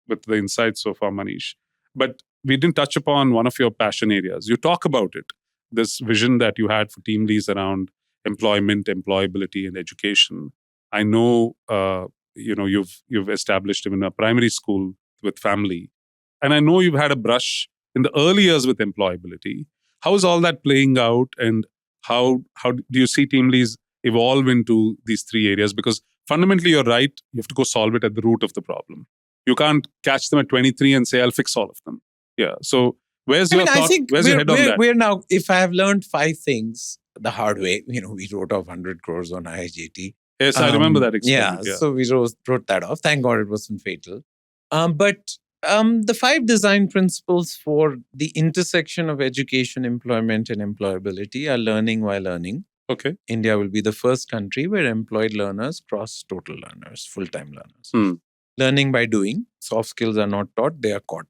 with the insights so far, Manish. But we didn't touch upon one of your passion areas. You talk about it, this vision that you had for TeamLease around employment, employability, and education. I know, you've established even a primary school with family, and I know you've had a brush in the early years with employability. How is all that playing out, and how do you see TeamLease evolve into these three areas? Because fundamentally, you're right. You have to go solve it at the root of the problem. You can't catch them at 23 and say, I'll fix all of them. Yeah. So where's your thought? Where's your head on that? We're now, if I have learned 5 things the hard way, we wrote off 100 crores on IIJT. Yes, I remember that experiment. Yeah, so we wrote that off. Thank God it wasn't fatal. But the 5 design principles for the intersection of education, employment, and employability are learning while earning. Okay. India will be the first country where employed learners cross total learners, full-time learners. Learning by doing. Soft skills are not taught, they are caught.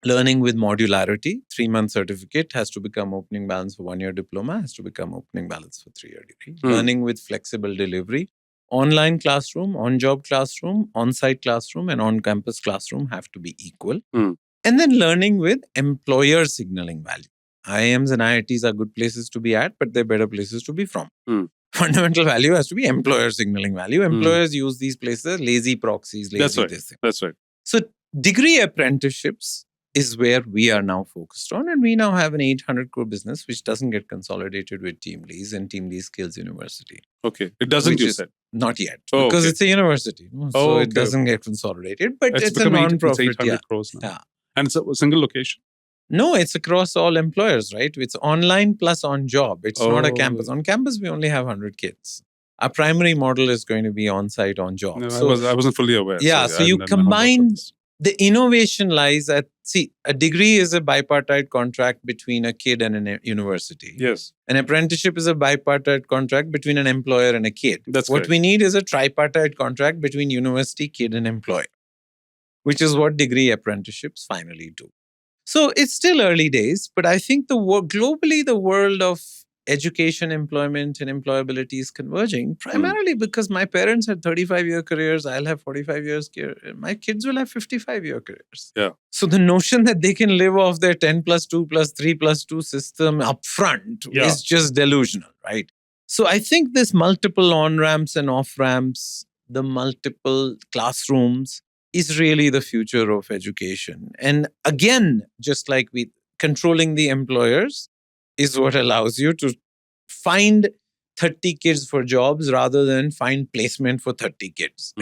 Learning with modularity. 3-month certificate has to become opening balance for 1-year diploma, has to become opening balance for 3-year degree. Learning with flexible delivery. Online classroom, on-job classroom, on-site classroom, and on-campus classroom have to be equal. And then learning with employer signaling value. IIMs and IITs are good places to be at, but they're better places to be from. Fundamental value has to be employer signaling value. Employers use these places as lazy proxies, lazy this thing. That's right. So degree apprenticeships is where we are now focused on. And we now have an 800 crore business which doesn't get consolidated with TeamLease and TeamLease Skills University. Okay. It doesn't, you said? Not yet. Because it's a university. So it doesn't get consolidated. But it's a non-profit. It's 800 crores now. Yeah. And it's a single location? No, it's across all employers, right? It's online plus on job. It's not a campus. On campus, we only have 100 kids. Our primary model is going to be on-site, on job. No, I wasn't fully aware. Yeah, so you combine, the innovation lies at, a degree is a bipartite contract between a kid and a university. Yes. An apprenticeship is a bipartite contract between an employer and a kid. That's what we need is a tripartite contract between university, kid, and employer, which is what degree apprenticeships finally do. So it's still early days, but I think globally the world of education, employment, and employability is converging, primarily because my parents had 35-year careers. I'll have 45 years. My kids will have 55-year careers. Yeah. So the notion that they can live off their 10 plus 2 plus 3 plus 2 system upfront is just delusional, right? So I think this multiple on-ramps and off-ramps, the multiple classrooms, is really the future of education. And again, just like controlling the employers is what allows you to find 30 kids for jobs rather than find placement for 30 kids.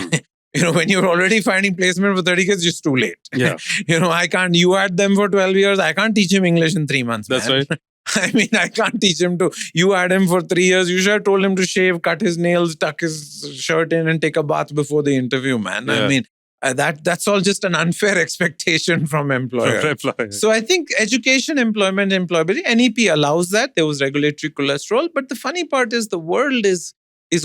When you're already finding placement for 30 kids, it's too late. Yeah. You had them for 12 years. I can't teach him English in 3 months. That's man. right. I can't teach him you had him for 3 years. You should have told him to shave, cut his nails, tuck his shirt in and take a bath before the interview, man. Yeah. That's all just an unfair expectation from employers. So I think education, employment, employability, NEP allows that. There was regulatory cholesterol. But the funny part is the world is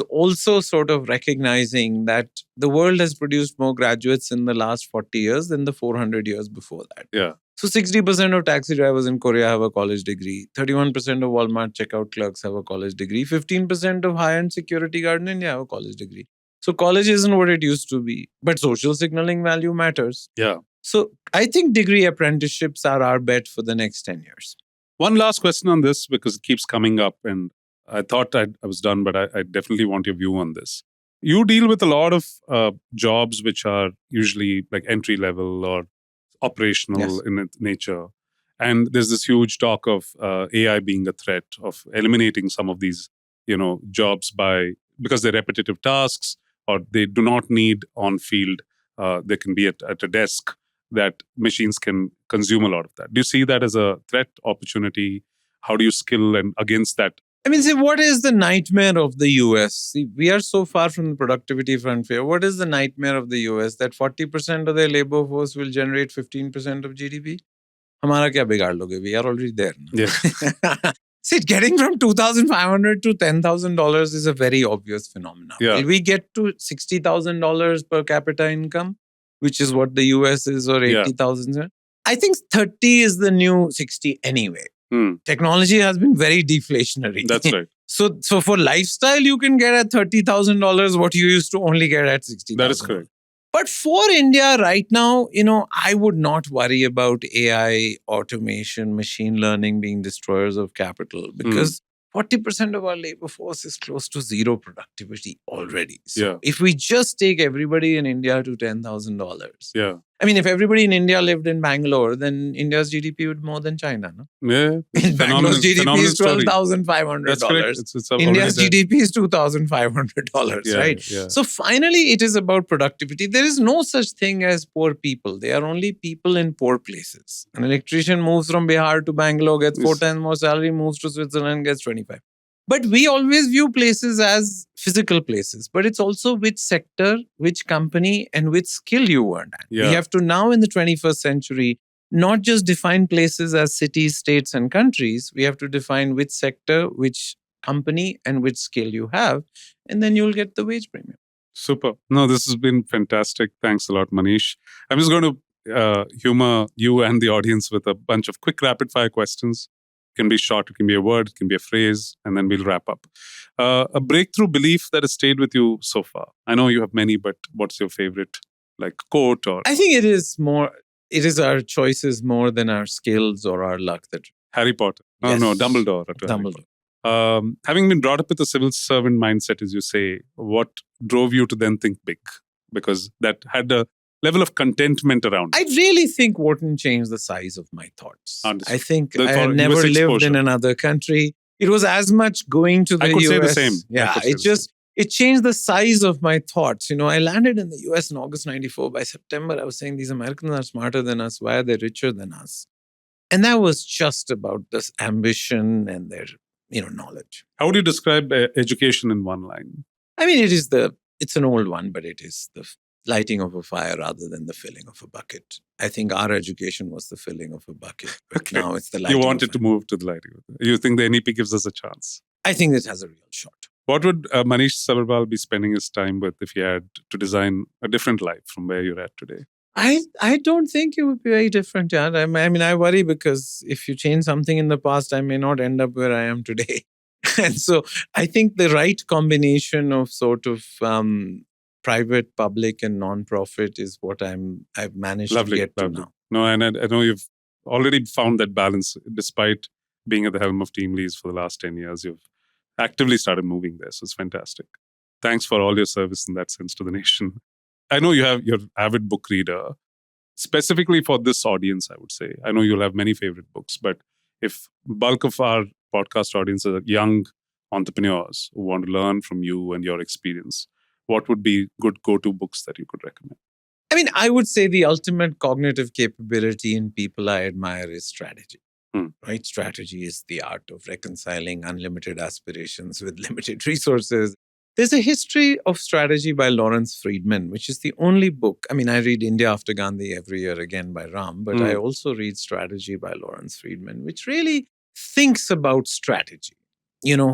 also sort of recognizing that the world has produced more graduates in the last 40 years than the 400 years before that. Yeah. So 60% of taxi drivers in Korea have a college degree. 31% of Walmart checkout clerks have a college degree. 15% of high-end security guard in India have a college degree. So college isn't what it used to be, but social signaling value matters. Yeah. So I think degree apprenticeships are our bet for the next 10 years. One last question on this, because it keeps coming up, and I thought I was done, but I definitely want your view on this. You deal with a lot of jobs which are usually like entry level or operational in nature. And there's this huge talk of AI being a threat, of eliminating some of these, jobs because they're repetitive tasks, or they do not need on-field. They can be at a desk that machines can consume a lot of that. Do you see that as a threat, opportunity? How do you skill and against that? I mean, see, what is the nightmare of the US? See, we are so far from the productivity frontier. What is the nightmare of the US? That 40% of their labor force will generate 15% of GDP? हमारा क्या बिगाड़ लोगे? We are already there. Yeah. See, getting from $2,500 to $10,000 is a very obvious phenomenon. Yeah. Will we get to $60,000 per capita income, which is what the US is, or Yeah. 80,000? I think 30 is the new 60 anyway. Technology has been very deflationary. That's right. So for lifestyle, you can get at $30,000 what you used to only get at $60,000. That is correct. But for India right now, I would not worry about AI, automation, machine learning being destroyers of capital, because 40% of our labor force is close to zero productivity already. So if we just take everybody in India to $10,000, I mean, if everybody in India lived in Bangalore, then India's GDP would be more than China, no? Yeah. In Bangalore's GDP is $12,500. That's correct. It's India's GDP is $2,500, right? Yeah. So finally, it is about productivity. There is no such thing as poor people. They are only people in poor places. An electrician moves from Bihar to Bangalore, gets 4 times more salary, moves to Switzerland, gets 25. But we always view places as physical places. But it's also which sector, which company, and which skill you earned at. Yeah. We have to now, in the 21st century, not just define places as cities, states, and countries. We have to define which sector, which company, and which skill you have. And then you'll get the wage premium. Super. No, this has been fantastic. Thanks a lot, Manish. I'm just going to humor you and the audience with a bunch of quick rapid fire questions. It can be short, it can be a word, it can be a phrase, and then we'll wrap up. A breakthrough belief that has stayed with you so far. I know you have many, but what's your favorite, like, quote or? I think it is our choices more than our skills or our luck that. Harry Potter. Yes. No, Dumbledore. Dumbledore. Having been brought up with a civil servant mindset, as you say, what drove you to then think big? Because that had a level of contentment around it. I really think Wharton changed the size of my thoughts. Understood. I think The I had US never lived exposure. in another country. It was as much going to the I could US. say the same. Yeah, it changed the size of my thoughts. I landed in the US in August 94. By September, I was saying these Americans are smarter than us. Why are they richer than us? And that was just about this ambition and their knowledge. How would you describe education in one line? I mean, it's an old one, but it is the lighting of a fire rather than the filling of a bucket. I think our education was the filling of a bucket. But Okay. now it's the lighting. You wanted of to move to the lighting. You think the NEP gives us a chance? I think it has a real shot. What would Manish Sabharwal be spending his time with if he had to design a different life from where you're at today? I don't think it would be very different. Yeah. I mean, I worry because if you change something in the past, I may not end up where I am today. And so I think the right combination of sort of private, public, and non-profit is what I've managed to get to now. No, and I know you've already found that balance despite being at the helm of TeamLease for the last 10 years. You've actively started moving there. So it's fantastic. Thanks for all your service in that sense to the nation. I know you're an avid book reader. Specifically for this audience, I would say. I know you'll have many favorite books, but if bulk of our podcast audience are young entrepreneurs who want to learn from you and your experience, what would be good go-to books that you could recommend? I mean, I would say the ultimate cognitive capability in people I admire is strategy. Right? Strategy is the art of reconciling unlimited aspirations with limited resources. There's a history of strategy by Lawrence Friedman, which is the only book. I mean, I read India After Gandhi every year again by Ram, but I also read Strategy by Lawrence Friedman, which really thinks about strategy.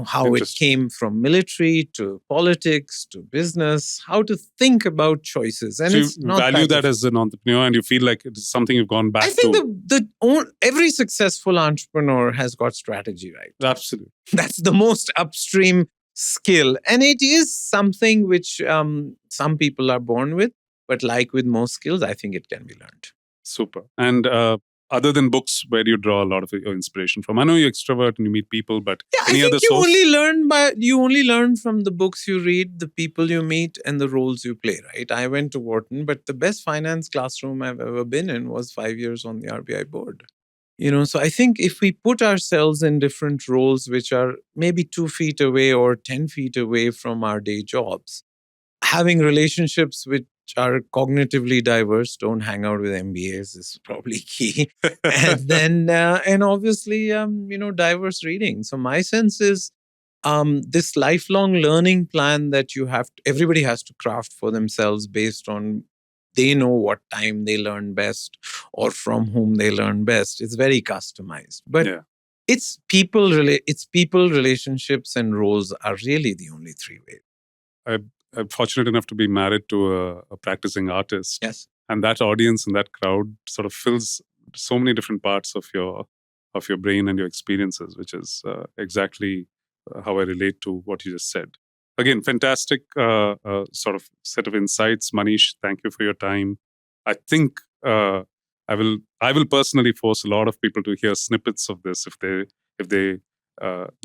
How it came from military to politics to business, how to think about choices. And so it's you not value that as an entrepreneur and you feel like it is something you've gone back to. I think every successful entrepreneur has got strategy, right? Absolutely. That's the most upstream skill. And it is something which some people are born with. But like with most skills, I think it can be learned. Super. And other than books, where do you draw a lot of your inspiration from? I know you're extrovert and you meet people, but any other source? You only learn from the books you read, the people you meet, and the roles you play, right? I went to Wharton, but the best finance classroom I've ever been in was 5 years on the RBI board. So I think if we put ourselves in different roles, which are maybe 2 feet away or 10 feet away from our day jobs, having relationships with are cognitively diverse. Don't hang out with MBAs is probably key. And then, and obviously, diverse reading. So my sense is this lifelong learning plan that everybody has to craft for themselves based on they know what time they learn best or from whom they learn best. It's very customized. But it's people, relationships, and roles are really the only three ways. I'm fortunate enough to be married to a practicing artist. Yes. And that audience and that crowd sort of fills so many different parts of your brain and your experiences, which is exactly how I relate to what you just said. Again, fantastic sort of set of insights. Manish, thank you for your time. I think I will personally force a lot of people to hear snippets of this if they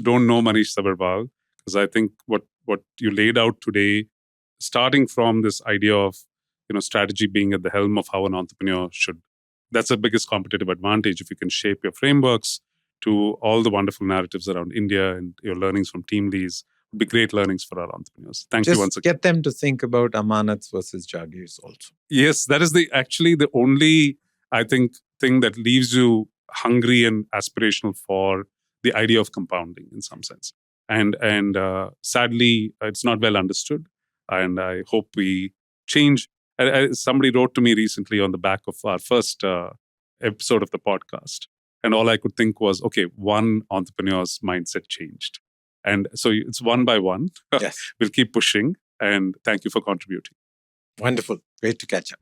don't know Manish Sabharwal, because I think what you laid out today, starting from this idea of strategy being at the helm of how an entrepreneur should. That's the biggest competitive advantage if you can shape your frameworks to all the wonderful narratives around India and your learnings from TeamLease. Would be great learnings for our entrepreneurs. Thank you once again. Get them to think about amanats versus jagirs also. Yes, that is actually the only, I think, thing that leaves you hungry and aspirational for the idea of compounding in some sense. And sadly, it's not well understood. And I hope we change. Somebody wrote to me recently on the back of our first episode of the podcast. And all I could think was, okay, one entrepreneur's mindset changed. And so it's one by one. Yes. We'll keep pushing. And thank you for contributing. Wonderful. Great to catch up.